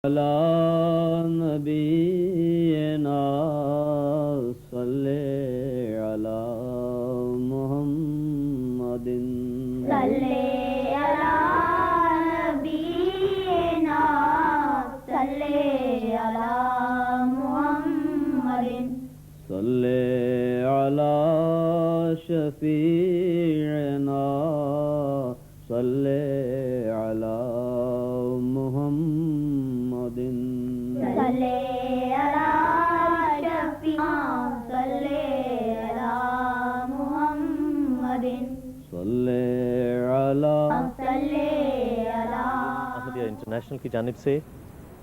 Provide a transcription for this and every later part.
علی نبینا صلی علی محمد صلی علی نبینا صلی علی محمد صلی علی شفیعنا صلی علی محمد صلی علی شفیع صلی علی محمد صلی علی احمدیہ انٹرنیشنل کی جانب سے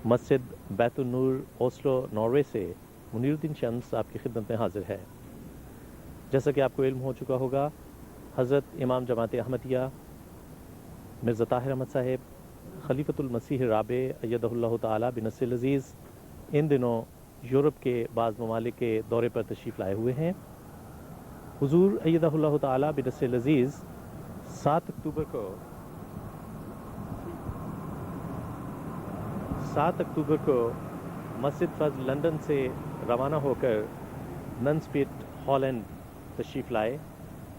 مسجد بیت النور اوسلو ناروے سے منیر الدین شمس آپ کی خدمت میں حاضر ہے۔ جیسا کہ آپ کو علم ہو چکا ہوگا، حضرت امام جماعت احمدیہ مرزا طاہر احمد صاحب خلیفۃ المسیح الرابع ایدہ اللہ تعالی بنصر العزیز ان دنوں یورپ کے بعض ممالک کے دورے پر تشریف لائے ہوئے ہیں۔ حضور ایدہ اللہ تعالی بنصر العزیز 7 اکتوبر کو مسجد فضل لندن سے روانہ ہو کر ننسپیٹ ہالینڈ تشریف لائے،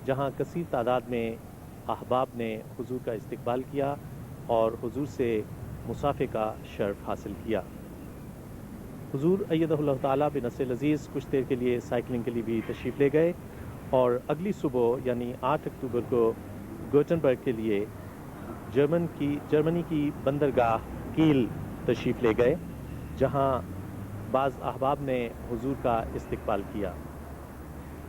جہاں کثیر تعداد میں احباب نے حضور کا استقبال کیا اور حضور سے مصافحے کا شرف حاصل کیا۔ حضور ایدہ اللہ تعالی بنصر العزیز کچھ دیر کے لیے سائیکلنگ کے لیے بھی تشریف لے گئے اور اگلی صبح یعنی 8 اکتوبر کو گوٹنبرگ کے لیے جرمنی کی بندرگاہ کیل تشریف لے گئے، جہاں بعض احباب نے حضور کا استقبال کیا۔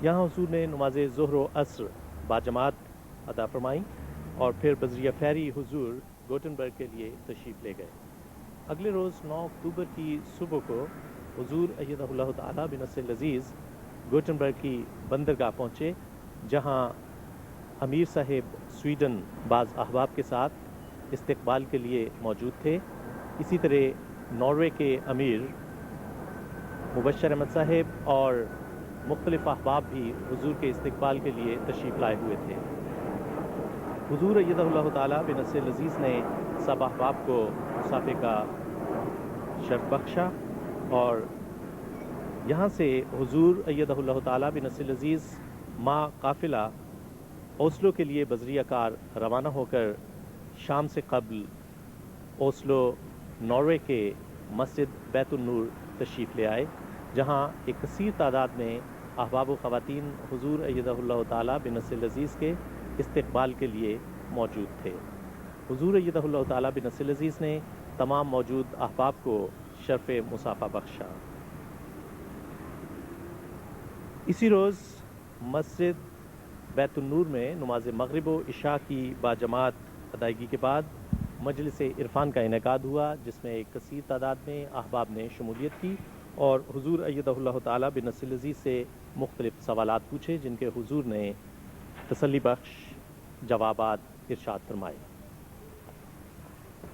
یہاں حضور نے نماز ظہر و عصر باجماعت ادا فرمائی اور پھر بذریعہ فیری حضور گوٹنبرگ کے لیے تشریف لے گئے۔ اگلے روز 9 اکتوبر کی صبح کو حضور ایدہ اللہ تعالی بنصر العزیز گوٹنبرگ کی بندرگاہ پہنچے، جہاں امیر صاحب سویڈن بعض احباب کے ساتھ استقبال کے لیے موجود تھے۔ اسی طرح ناروے کے امیر مبشر احمد صاحب اور مختلف احباب بھی حضور کے استقبال کے لیے تشریف لائے ہوئے تھے۔ حضور ایدہ اللہ تعالی بنصر العزیز نے سب احباب کو مصافحے کا شرف بخشا اور یہاں سے حضور ایدہ اللہ تعالی بنصر العزیز مع قافلہ اوسلو کے لیے بذریعہ کار روانہ ہو کر شام سے قبل اوسلو ناروے کے مسجد بیت النور تشریف لے آئے، جہاں ایک کثیر تعداد میں احباب و خواتین حضور ایدہ اللہ تعالی بنصر العزیز کے استقبال کے لیے موجود تھے۔ حضور ایدہ اللہ تعالی بنصر العزیز نے تمام موجود احباب کو شرف مصافحہ بخشا۔ اسی روز مسجد بیت النور میں نماز مغرب و عشاء کی باجماعت ادائیگی کے بعد مجلس عرفان کا انعقاد ہوا، جس میں ایک کثیر تعداد میں احباب نے شمولیت کی اور حضور ایدہ اللہ تعالی بنصر العزیز سے مختلف سوالات پوچھے، جن کے حضور نے تسلی بخش جوابات ارشاد فرمائے۔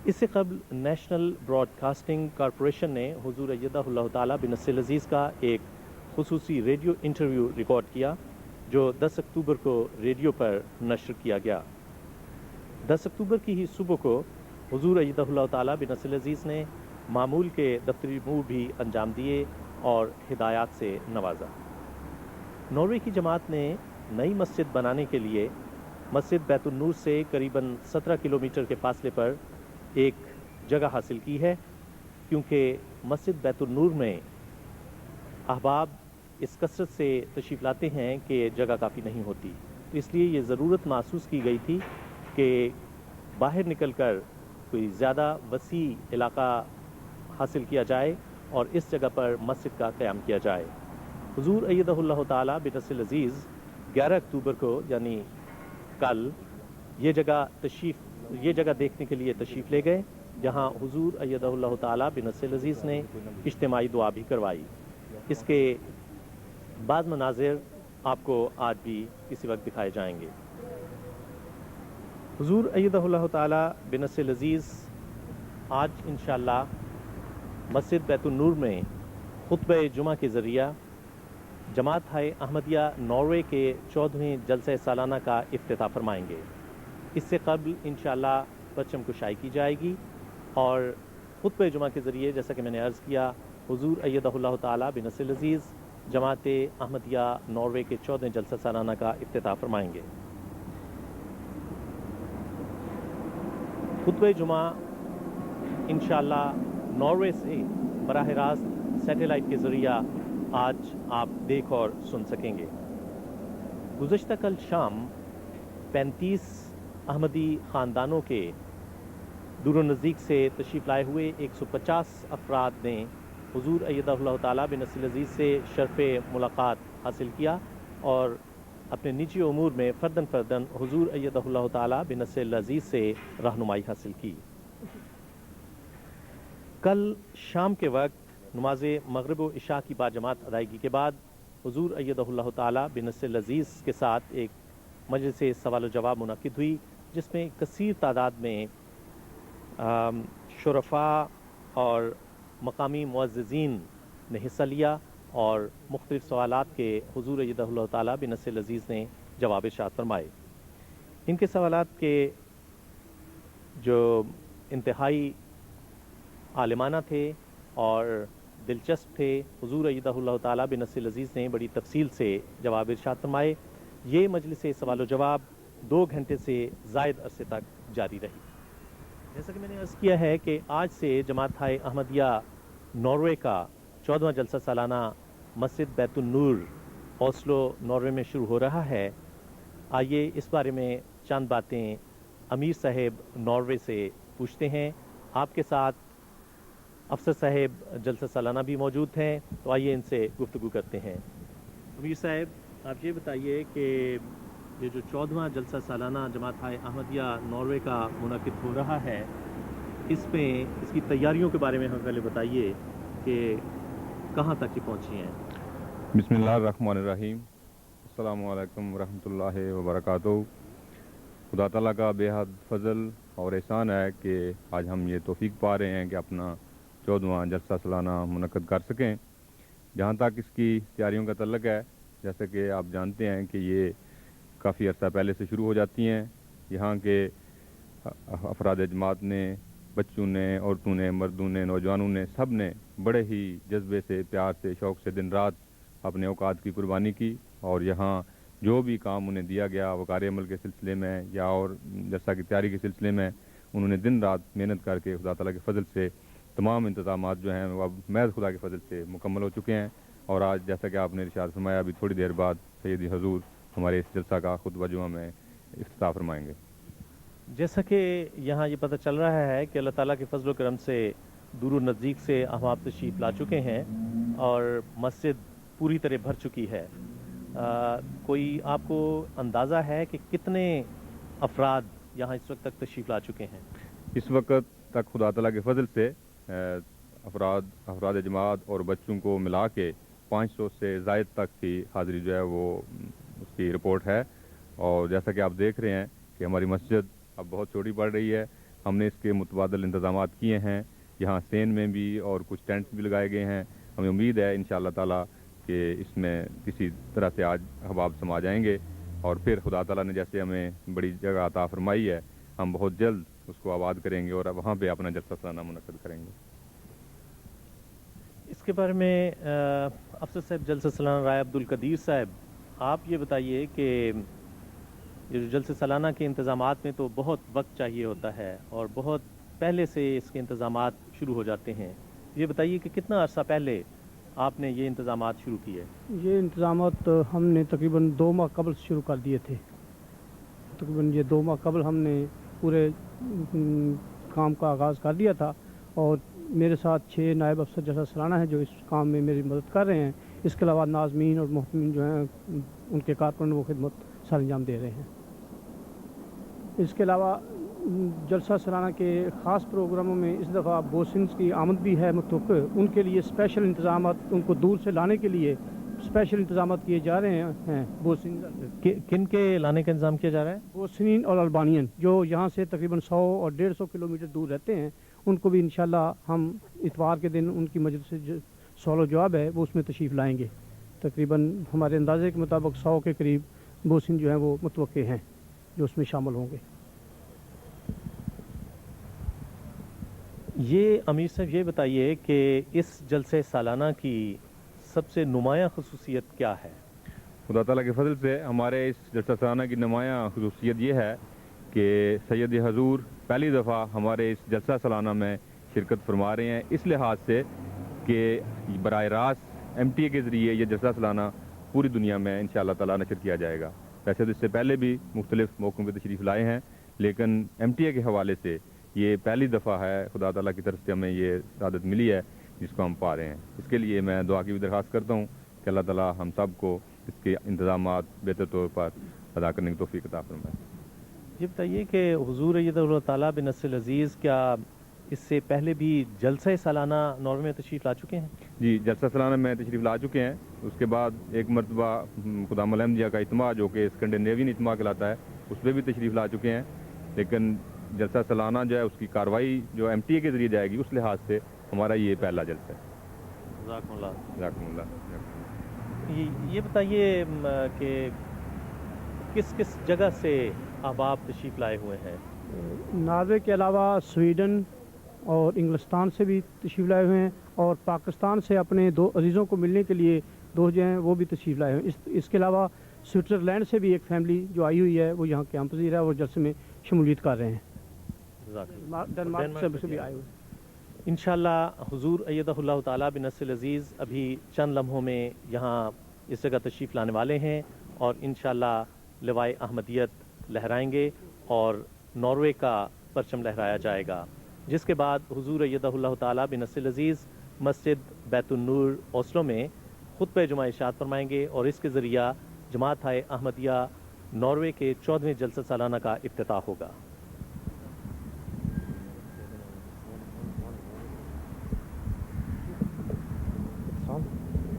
اس سے قبل نیشنل براڈ کاسٹنگ کارپوریشن نے حضور ایدہ اللہ تعالی بنصر العزیز کا ایک خصوصی ریڈیو انٹرویو ریکارڈ کیا، جو 10 اکتوبر کو ریڈیو پر نشر کیا گیا۔ 10 اکتوبر کی ہی صبح کو حضور ایدہ اللہ تعالی بنصر العزیز نے معمول کے دفتری امور بھی انجام دیے اور ہدایات سے نوازا۔ ناروے کی جماعت نے نئی مسجد بنانے کے لیے مسجد بیت النور سے قریباً 17 کلومیٹر کے فاصلے پر ایک جگہ حاصل کی ہے، کیونکہ مسجد بیت النور میں احباب اس کثرت سے تشریف لاتے ہیں کہ جگہ کافی نہیں ہوتی، تو اس لیے یہ ضرورت محسوس کی گئی تھی کہ باہر نکل کر کوئی زیادہ وسیع علاقہ حاصل کیا جائے اور اس جگہ پر مسجد کا قیام کیا جائے۔ حضور ایدہ اللہ تعالی بنصر العزیز 11 اکتوبر کو یعنی کل یہ جگہ دیکھنے کے لیے تشریف لے گئے، جہاں حضور ایدہ اللہ تعالی بنصر العزیز نے اجتماعی دعا بھی کروائی۔ اس کے بعض مناظر آپ کو آج بھی کسی وقت دکھائے جائیں گے۔ حضور ایدہ اللہ تعالی بنصر العزیز آج انشاءاللہ مسجد بیت النور میں خطبہ جمعہ کے ذریعہ جماعت احمدیہ ناروے کے 14ویں جلسہ سالانہ کا افتتاح فرمائیں گے۔ اس سے قبل انشاءاللہ پرچم کشائی کی جائے گی اور خطبہ جمعہ کے ذریعے جیسا کہ میں نے عرض کیا حضور ایدہ اللہ تعالیٰ بنصر عزیز جماعت احمدیہ ناروے کے 14 جلسہ سالانہ کا افتتاح فرمائیں گے۔ خطبہ جمعہ انشاءاللہ ناروے سے براہ راست سیٹلائٹ کے ذریعہ آج آپ دیکھ اور سن سکیں گے۔ گزشتہ کل شام 35 احمدی خاندانوں کے دور و نزدیک سے تشریف لائے ہوئے 150 افراد نے حضور ایدہ اللہ تعالیٰ بنصر عزیز سے شرف ملاقات حاصل کیا اور اپنے نجی امور میں فرداً حضور ایدہ اللہ تعالیٰ بنصر عزیز سے رہنمائی حاصل کی۔ کل شام کے وقت نماز مغرب و عشاء کی باجماعت ادائیگی کے بعد حضور ایدہ اللہ تعالیٰ بنصر عزیز کے ساتھ ایک مجلس سوال و جواب منعقد ہوئی، جس میں کثیر تعداد میں شرفاء اور مقامی معززین نے حصہ لیا اور مختلف سوالات کے حضور ایدہ اللہ تعالیٰ بنصر عزیز نے جواب ارشاد فرمائے۔ ان کے سوالات کے جو انتہائی عالمانہ تھے اور دلچسپ تھے، حضور ایدہ اللہ تعالیٰ بنصر عزیز نے بڑی تفصیل سے جواب ارشاد فرمائے۔ یہ مجلس سوال و جواب 2 گھنٹے سے زائد عرصے تک جاری رہی۔ جیسا کہ میں نے عرض کیا ہے کہ آج سے جماعت احمدیہ ناروے کا 14واں جلسہ سالانہ مسجد بیت النور اوسلو ناروے میں شروع ہو رہا ہے۔ آئیے اس بارے میں چند باتیں امیر صاحب ناروے سے پوچھتے ہیں۔ آپ کے ساتھ افسر صاحب جلسہ سالانہ بھی موجود ہیں، تو آئیے ان سے گفتگو کرتے ہیں۔ امیر صاحب، آپ یہ بتائیے کہ یہ جو 14واں جلسہ سالانہ جماعت احمدیہ ناروے کا منعقد ہو رہا ہے، اس میں اس کی تیاریوں کے بارے میں ہمیں پہلے بتائیے کہ کہاں تک یہ پہنچی ہیں۔ بسم اللہ الرحمن الرحیم۔ السلام علیکم ورحمۃ اللہ وبرکاتہ۔ خدا تعالیٰ کا بے حد فضل اور احسان ہے کہ آج ہم یہ توفیق پا رہے ہیں کہ اپنا 14واں جلسہ سالانہ منعقد کر سکیں۔ جہاں تک اس کی تیاریوں کا تعلق ہے، جیسے کہ آپ جانتے ہیں کہ یہ کافی عرصہ پہلے سے شروع ہو جاتی ہیں۔ یہاں کے افراد جماعت نے، بچوں نے، عورتوں نے، مردوں نے، نوجوانوں نے، سب نے بڑے ہی جذبے سے، پیار سے، شوق سے دن رات اپنے اوقات کی قربانی کی، اور یہاں جو بھی کام انہیں دیا گیا وقار عمل کے سلسلے میں یا اور جلسہ کی تیاری کے سلسلے میں، انہوں نے دن رات محنت کر کے خدا تعالیٰ کے فضل سے تمام انتظامات جو ہیں وہ اب محض خدا کے فضل سے مکمل ہو چکے ہیں۔ اور آج جیسا کہ آپ نے ارشاد فرمایا، ابھی تھوڑی دیر بعد سیدی حضور ہمارے اس جلسہ کا خطبہ جمعہ میں افتتاح فرمائیں گے۔ جیسا کہ یہاں یہ پتہ چل رہا ہے کہ اللہ تعالیٰ کے فضل و کرم سے دور و نزدیک سے احباب تشریف لا چکے ہیں اور مسجد پوری طرح بھر چکی ہے۔ کوئی آپ کو اندازہ ہے کہ کتنے افراد یہاں اس وقت تک تشریف لا چکے ہیں؟ اس وقت تک خدا تعالیٰ کے فضل سے افراد جماعت اور بچوں کو ملا کے 500 سے زائد تک کی حاضری جو ہے وہ اس کی رپورٹ ہے۔ اور جیسا کہ آپ دیکھ رہے ہیں کہ ہماری مسجد اب بہت چھوٹی پڑ رہی ہے۔ ہم نے اس کے متبادل انتظامات کیے ہیں، یہاں سین میں بھی اور کچھ ٹینٹس بھی لگائے گئے ہیں۔ ہمیں امید ہے انشاءاللہ تعالیٰ کہ اس میں کسی طرح سے آج احباب سما جائیں گے، اور پھر خدا تعالیٰ نے جیسے ہمیں بڑی جگہ عطا فرمائی ہے، ہم بہت جلد اس کو آباد کریں گے اور وہاں پہ اپنا جلسہ سالانہ منعقد کریں گے۔ اس کے بارے میں افسر صاحب جلسہ سالانہ رائے عبدالقدیر صاحب، آپ یہ بتائیے کہ یہ جو جلسہ سالانہ کے انتظامات میں تو بہت وقت چاہیے ہوتا ہے اور بہت پہلے سے اس کے انتظامات شروع ہو جاتے ہیں۔ یہ بتائیے کہ کتنا عرصہ پہلے آپ نے یہ انتظامات شروع کیے؟ یہ انتظامات ہم نے تقریباً 2 ماہ قبل شروع کر دیے تھے۔ تقریباً یہ 2 ماہ قبل ہم نے پورے کام کا آغاز کر دیا تھا، اور میرے ساتھ 6 نائب افسر جلسہ سالانہ ہیں جو اس کام میں میری مدد کر رہے ہیں۔ اس کے علاوہ ناظمین اور محتمین جو ہیں ان کے کارکن وہ خدمت سر انجام دے رہے ہیں۔ اس کے علاوہ جلسہ سالانہ کے خاص پروگراموں میں اس دفعہ بوسنز کی آمد بھی ہے متوقع، ان کے لیے اسپیشل انتظامات، ان کو دور سے لانے کے لیے اسپیشل انتظامات کیے جا رہے ہیں۔ بوسنز کن کے لانے کا انتظام کیا جا رہا ہے؟ بوسنین اور البانین جو یہاں سے تقریباً 100 اور 150 کلومیٹر دور رہتے ہیں، ان کو بھی انشاءاللہ ہم اتوار کے دن ان کی مجلس سے سوال و جواب ہے وہ اس میں تشریف لائیں گے۔ تقریباً ہمارے اندازے کے مطابق 100 کے قریب بوسن جو ہیں وہ متوقع ہیں جو اس میں شامل ہوں گے۔ یہ امیر صاحب یہ بتائیے کہ اس جلسہ سالانہ کی سب سے نمایاں خصوصیت کیا ہے؟ خدا تعالیٰ کے فضل سے ہمارے اس جلسہ سالانہ کی نمایاں خصوصیت یہ ہے کہ سید حضور پہلی دفعہ ہمارے اس جلسہ سالانہ میں شرکت فرما رہے ہیں، اس لحاظ سے کہ براہ راست MTA کے ذریعے یہ جلسہ سالانہ پوری دنیا میں انشاءاللہ تعالیٰ نشر کیا جائے گا۔ ویسے تو اس سے پہلے بھی مختلف موقعوں پہ تشریف لائے ہیں، لیکن MTA کے حوالے سے یہ پہلی دفعہ ہے، خدا تعالیٰ کی طرف سے ہمیں یہ سعادت ملی ہے جس کو ہم پا رہے ہیں۔ اس کے لیے میں دعا کی بھی درخواست کرتا ہوں کہ اللہ تعالیٰ ہم سب کو اس کے انتظامات بہتر طور پر ادا کرنے کی توفیق عطا فرمائے۔ یہ بتائیے کہ حضور ایدہ اللہ تعالیٰ بن نصر العزیز کیا اس سے پہلے بھی جلسہ سالانہ ناروے میں تشریف لا چکے ہیں؟ جی، جلسہ سالانہ میں تشریف لا چکے ہیں۔ اس کے بعد ایک مرتبہ خدام الاحمدیہ کا اجتماع جو کہ اسکینڈینیوین اجتماع کہلاتا ہے، اس پہ بھی تشریف لا چکے ہیں، لیکن جلسہ سالانہ جو ہے اس کی کارروائی جو MTA کے ذریعے جائے گی، اس لحاظ سے ہمارا یہ پہلا جلسہ ہے۔ جزاکم اللہ۔ جزاکم اللہ۔ یہ بتائیے کہ کس کس جگہ سے احباب تشریف لائے ہوئے ہیں؟ ناروے کے علاوہ سویڈن اور انگلستان سے بھی تشریف لائے ہوئے ہیں، اور پاکستان سے اپنے 2 عزیزوں کو ملنے کے لیے 2 جو ہیں وہ بھی تشریف لائے ہوئے ہیں۔ اس کے علاوہ سوئٹزرلینڈ سے بھی ایک فیملی جو آئی ہوئی ہے وہ یہاں قیام پذیر ہے اور جلسے میں شمولیت کر رہے ہیں۔ ڈنمارک سے بھی آئے ہوئے ہیں۔ انشاءاللہ حضور ایدہ اللہ تعالیٰ بن نصر العزیز ابھی چند لمحوں میں یہاں اس جگہ تشریف لانے والے ہیں اور انشاءاللہ لوائے احمدیت لہرائیں گے اور ناروے کا پرچم لہرایا جائے گا، جس کے بعد حضور ایدہ اللہ تعالیٰ بن نصر العزیز مسجد بیت النور اوسلو میں خطبہ جمعہ ارشاد فرمائیں گے اور اس کے ذریعہ جماعت احمدیہ ناروے کے 14ویں جلسہ سالانہ کا افتتاح ہوگا۔ محمد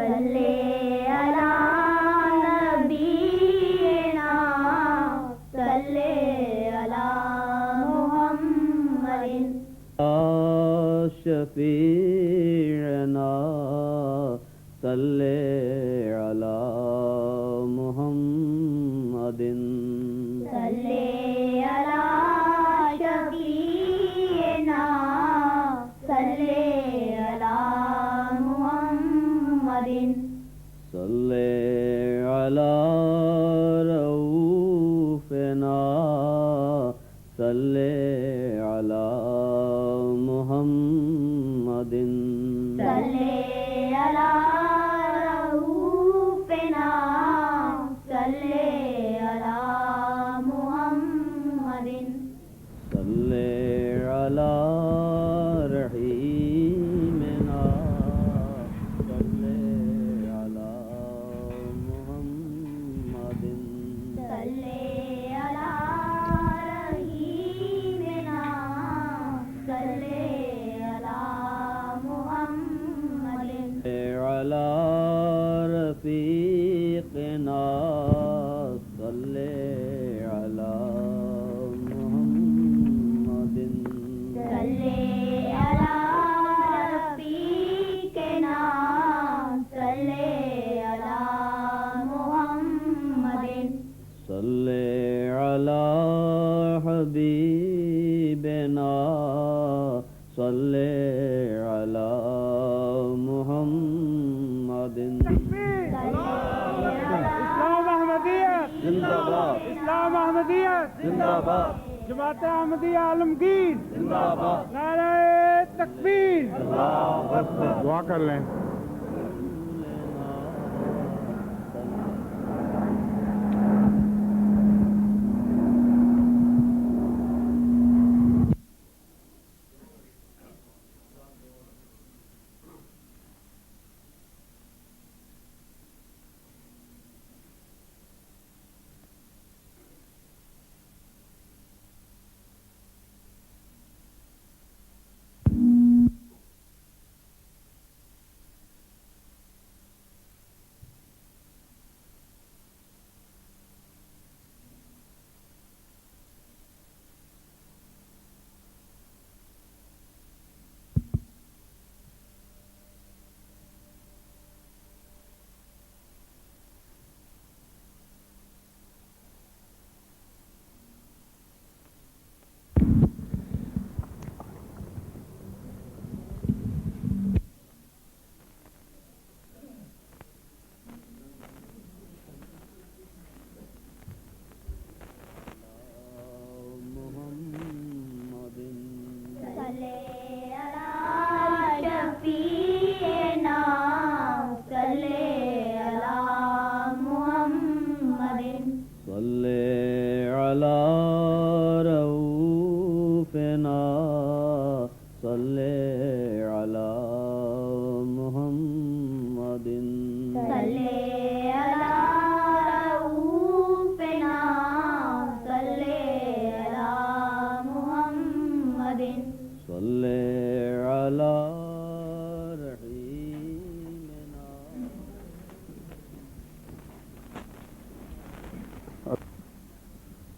صلی علی نبینا صلی علی محمد شفیعنا صلی علی محمد صلی علی شفیعنا صلی علی محمد صلی علی رؤوفنا صلی علی محمد صلی علی رؤوفنا صلی علی محمد صلی علی رحیمنا صلی علی محمد صلی علی رحیمنا صلی علی محمد علی رفیقنا صلی علی محمد صلی علی رفیقنا صلی علی محمد صلی علی حبیبنا صلی علی محمد اسلام احمدیت زندہ باد اسلام احمدیت زندہ باد جماعت احمدیہ عالمگیر زندہ باد نعرہ تکبیر اللہ اکبر دعا کر لیں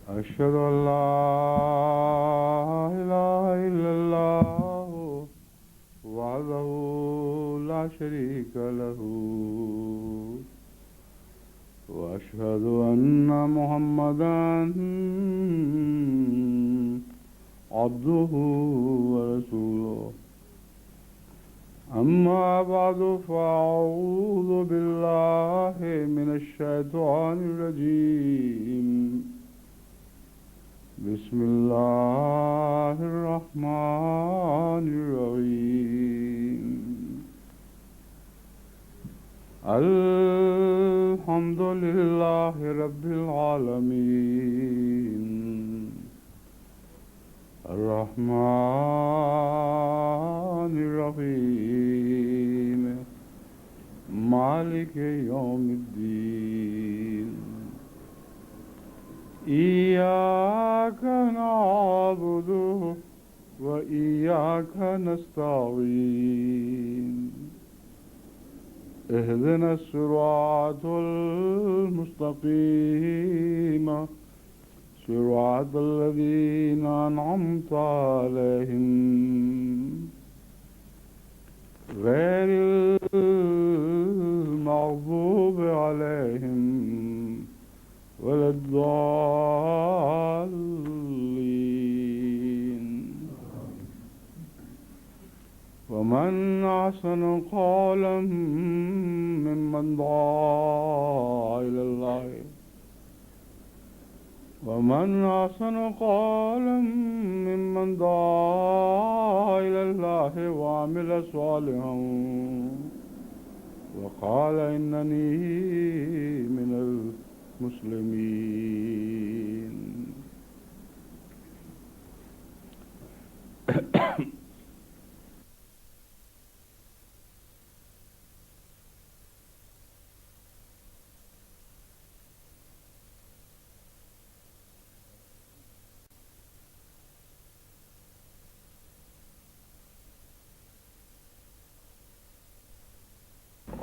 أشهد أن لا إله إلا الله وحده لا شريك له وأشهد أن محمدا عبده ورسوله أما بعد فأعوذ بالله من الشيطان الرجيم بسم الله الرحمن الرحيم الحمد لله رب العالمين الرحمن الرحيم مالك يوم الدين إياك نعبد وإياك نستعين اهدنا الصراط المستقيم صراط الذين أنعمت عليهم غير المغضوب عليهم ولا الضالين. ومن أحسن قولا ممن دعا إلى الله ومن أحسن قولا ممن دعا إلى الله وعمل صالحا وقال إنني من المسلمين.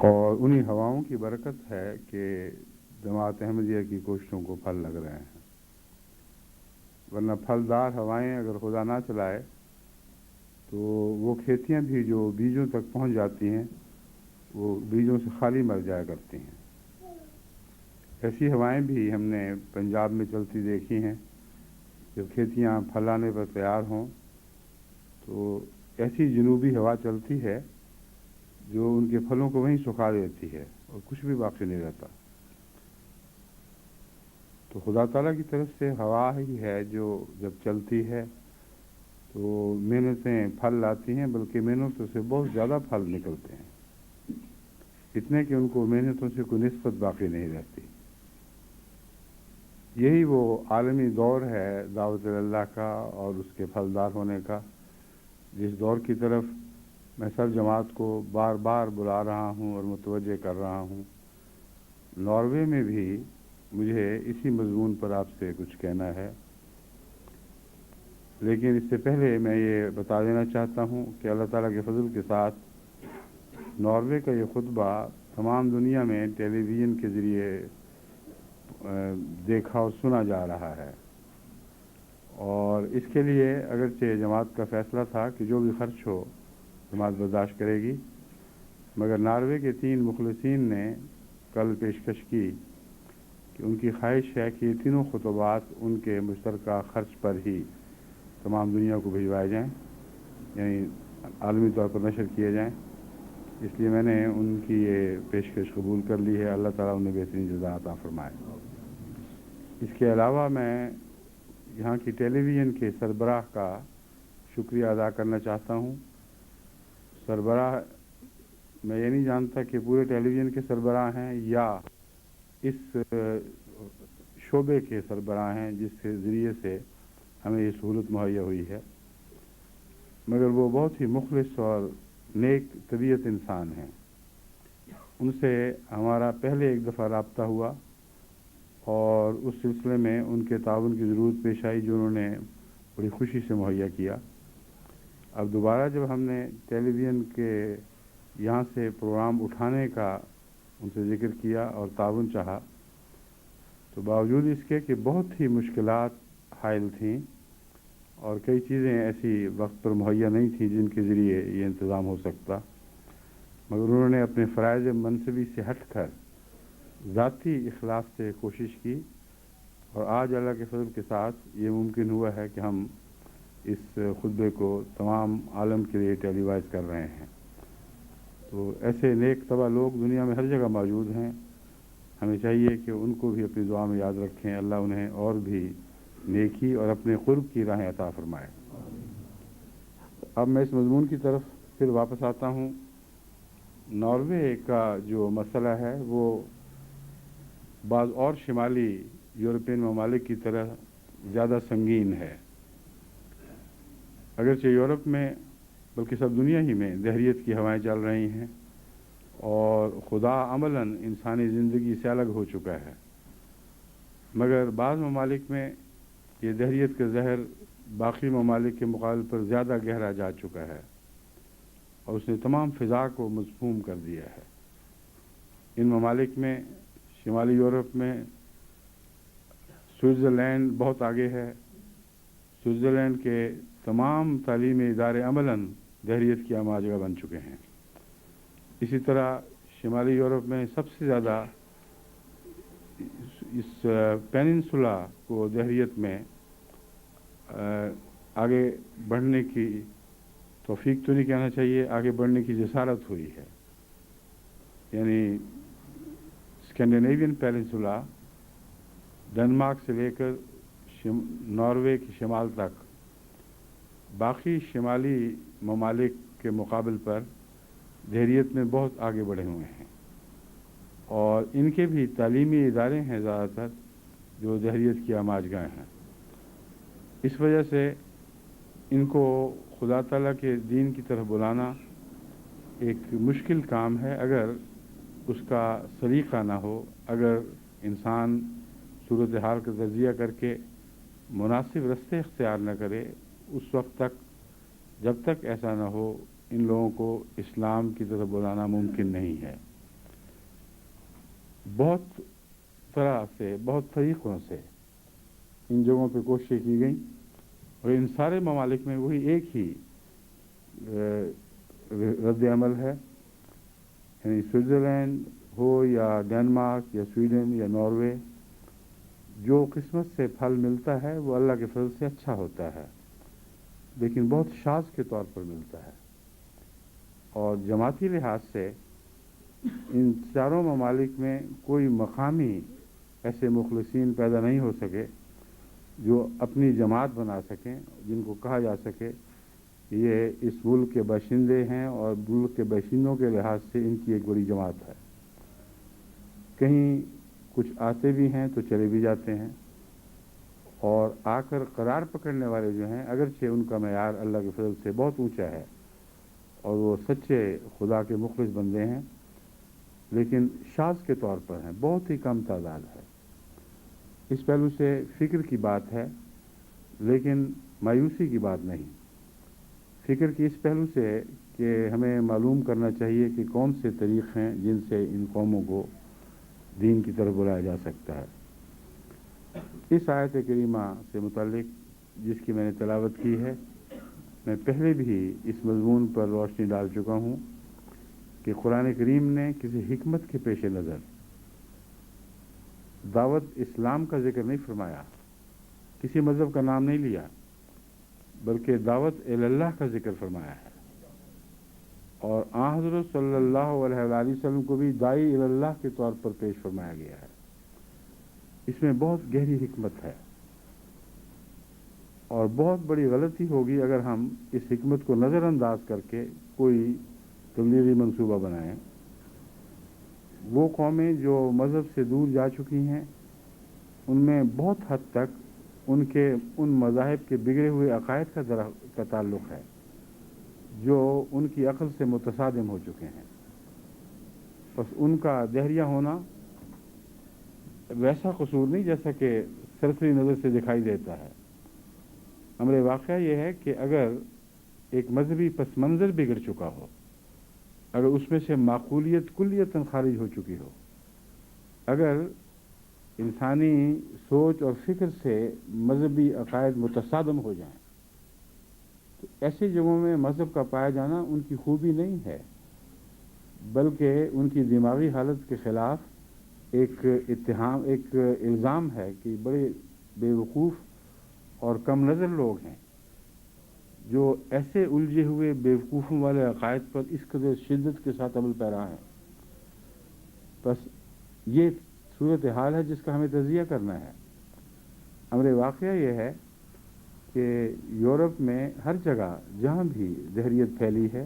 اور انہی ہواؤں کی برکت ہے کہ جماعت احمدیہ کی کوششوں کو پھل لگ رہے ہیں، ورنہ پھلدار ہوائیں اگر خدا نہ چلائے تو وہ کھیتیاں بھی جو بیجوں تک پہنچ جاتی ہیں وہ بیجوں سے خالی مر جایا کرتی ہیں۔ ایسی ہوائیں بھی ہم نے پنجاب میں چلتی دیکھی ہیں، جب کھیتیاں پھلانے پر تیار ہوں تو ایسی جنوبی ہوا چلتی ہے جو ان کے پھلوں کو وہیں سکھا دیتی ہے اور کچھ بھی باقی نہیں رہتا۔ تو خدا تعالیٰ کی طرف سے ہوا ہی ہے جو جب چلتی ہے تو محنتیں پھل لاتی ہیں، بلکہ محنتوں سے بہت زیادہ پھل نکلتے ہیں، اتنے کہ ان کو محنتوں سے کوئی نسبت باقی نہیں رہتی۔ یہی وہ عالمی دور ہے دعوت اللہ کا اور اس کے پھلدار ہونے کا، جس دور کی طرف میں سب جماعت کو بار بار بلا رہا ہوں اور متوجہ کر رہا ہوں۔ ناروے میں بھی مجھے اسی مضمون پر آپ سے کچھ کہنا ہے، لیکن اس سے پہلے میں یہ بتا دینا چاہتا ہوں کہ اللہ تعالیٰ کے فضل کے ساتھ ناروے کا یہ خطبہ تمام دنیا میں ٹیلی ویژن کے ذریعے دیکھا اور سنا جا رہا ہے، اور اس کے لیے اگرچہ جماعت کا فیصلہ تھا کہ جو بھی خرچ ہو جماعت برداشت کرے گی، مگر ناروے کے 3 مخلصین نے کل پیشکش کی کہ ان کی خواہش ہے کہ یہ تینوں خطبات ان کے مشترکہ خرچ پر ہی تمام دنیا کو بھجوائے جائیں، یعنی عالمی طور پر نشر کیے جائیں۔ اس لیے میں نے ان کی یہ پیشکش قبول کر لی ہے، اللہ تعالیٰ انہیں بہترین جزا عطا فرمائے۔ اس کے علاوہ میں یہاں کی ٹیلی ویژن کے سربراہ کا شکریہ ادا کرنا چاہتا ہوں۔ سربراہ میں یہ نہیں جانتا کہ پورے ٹیلی ویژن کے سربراہ ہیں یا اس شعبے کے سربراہ ہیں جس کے ذریعے سے ہمیں یہ سہولت مہیا ہوئی ہے، مگر وہ بہت ہی مخلص اور نیک طبیعت انسان ہیں۔ ان سے ہمارا پہلے ایک دفعہ رابطہ ہوا اور اس سلسلے میں ان کے تعاون کی ضرورت پیش آئی جو انہوں نے بڑی خوشی سے مہیا کیا۔ اب دوبارہ جب ہم نے ٹیلی ویژن کے یہاں سے پروگرام اٹھانے کا ان سے ذکر کیا اور تعاون چاہا تو باوجود اس کے کہ بہت ہی مشکلات حائل تھیں اور کئی چیزیں ایسی وقت پر مہیا نہیں تھیں جن کے ذریعے یہ انتظام ہو سکتا، مگر انہوں نے اپنے فرائض منصبی سے ہٹ کر ذاتی اخلاص سے کوشش کی، اور آج اللہ کے فضل کے ساتھ یہ ممکن ہوا ہے کہ ہم اس خطبے کو تمام عالم کے لیے ٹیلی وائز کر رہے ہیں۔ تو ایسے نیک طبع لوگ دنیا میں ہر جگہ موجود ہیں، ہمیں چاہیے کہ ان کو بھی اپنی دعا میں یاد رکھیں، اللہ انہیں اور بھی نیکی اور اپنے قرب کی راہیں عطا فرمائے۔ اب میں اس مضمون کی طرف پھر واپس آتا ہوں۔ ناروے کا جو مسئلہ ہے وہ بعض اور شمالی یورپین ممالک کی طرح زیادہ سنگین ہے۔ اگرچہ یورپ میں بلکہ سب دنیا ہی میں دہریت کی ہوائیں چل رہی ہیں اور خدا عملاً انسانی زندگی سے الگ ہو چکا ہے، مگر بعض ممالک میں یہ دہریت کا زہر باقی ممالک کے مقابل پر زیادہ گہرا جا چکا ہے اور اس نے تمام فضا کو مضموم کر دیا ہے۔ ان ممالک میں شمالی یورپ میں سوئٹزرلینڈ بہت آگے ہے. سوئٹزرلینڈ کے تمام تعلیمی ادارے عملاً دہریت کی آماج جگہ بن چکے ہیں. اسی طرح شمالی یورپ میں سب سے زیادہ اس پیننسولا کو دہریت میں آگے بڑھنے کی توفیق تو نہیں کہنا چاہیے، آگے بڑھنے کی جسارت ہوئی ہے. یعنی اسکینڈینیوین پیننسولا ڈنمارک سے لے کر ناروے کے شمال تک باقی شمالی ممالک کے مقابل پر دہریت میں بہت آگے بڑھے ہوئے ہیں، اور ان کے بھی تعلیمی ادارے ہیں زیادہ تر جو دہریت کی آماج گاہ ہیں. اس وجہ سے ان کو خدا تعالیٰ کے دین کی طرف بلانا ایک مشکل کام ہے اگر اس کا سلیقہ نہ ہو، اگر انسان صورتحال کا تجزیہ کر کے مناسب رستے اختیار نہ کرے. اس وقت تک جب تک ایسا نہ ہو ان لوگوں کو اسلام کی طرف بلانا ممکن نہیں ہے. بہت طرح سے، بہت طریقوں سے ان جگہوں پہ کوششیں کی گئیں، اور ان سارے ممالک میں وہی ایک ہی رد عمل ہے. یعنی سوئٹزرلینڈ ہو یا ڈنمارک یا سویڈن یا ناروے، جو قسمت سے پھل ملتا ہے وہ اللہ کے فضل سے اچھا ہوتا ہے، لیکن بہت شاذ کے طور پر ملتا ہے. اور جماعتی لحاظ سے ان چاروں ممالک میں کوئی مقامی ایسے مخلصین پیدا نہیں ہو سکے جو اپنی جماعت بنا سکیں، جن کو کہا جا سکے کہ یہ اس ملک کے باشندے ہیں اور ملک کے باشندوں کے لحاظ سے ان کی ایک بڑی جماعت ہے. کہیں کچھ آتے بھی ہیں تو چلے بھی جاتے ہیں، اور آ کر قرار پکڑنے والے جو ہیں اگرچہ ان کا معیار اللہ کے فضل سے بہت اونچا ہے اور وہ سچے خدا کے مخلص بندے ہیں، لیکن شاذ کے طور پر ہیں، بہت ہی کم تعداد ہے. اس پہلو سے فکر کی بات ہے، لیکن مایوسی کی بات نہیں. فکر کی اس پہلو سے کہ ہمیں معلوم کرنا چاہیے کہ کون سے طریق ہیں جن سے ان قوموں کو دین کی طرف بلایا جا سکتا ہے. اس آیت کریمہ سے متعلق جس کی میں نے تلاوت کی ہے، میں پہلے بھی اس مضمون پر روشنی ڈال چکا ہوں کہ قرآن کریم نے کسی حکمت کے پیش نظر دعوت اسلام کا ذکر نہیں فرمایا، کسی مذہب کا نام نہیں لیا، بلکہ دعوت اللہ کا ذکر فرمایا ہے. اور آن حضرت صلی اللہ علیہ وآلہ وسلم کو بھی داعی اللہ کے طور پر پیش فرمایا گیا ہے. اس میں بہت گہری حکمت ہے، اور بہت بڑی غلطی ہوگی اگر ہم اس حکمت کو نظر انداز کر کے کوئی تبلیغی منصوبہ بنائیں. وہ قومیں جو مذہب سے دور جا چکی ہیں، ان میں بہت حد تک ان مذاہب کے بگڑے ہوئے عقائد کا تعلق ہے جو ان کی عقل سے متصادم ہو چکے ہیں. بس ان کا دہریہ ہونا ویسا قصور نہیں جیسا کہ سرسری نظر سے دکھائی دیتا ہے. امر واقعہ یہ ہے کہ اگر ایک مذہبی پس منظر بگڑ چکا ہو، اگر اس میں سے معقولیت کلیتاً خارج ہو چکی ہو، اگر انسانی سوچ اور فکر سے مذہبی عقائد متصادم ہو جائیں، تو ایسی جگہوں میں مذہب کا پایا جانا ان کی خوبی نہیں ہے، بلکہ ان کی دماغی حالت کے خلاف ایک الزام ہے کہ بڑے بے وقوف اور کم نظر لوگ ہیں جو ایسے الجھے ہوئے بے وقوفوں والے عقائد پر اس قدر شدت کے ساتھ عمل پیرا ہیں. بس یہ صورتحال ہے جس کا ہمیں تجزیہ کرنا ہے. امر واقعہ یہ ہے کہ یورپ میں ہر جگہ جہاں بھی دہریت پھیلی ہے،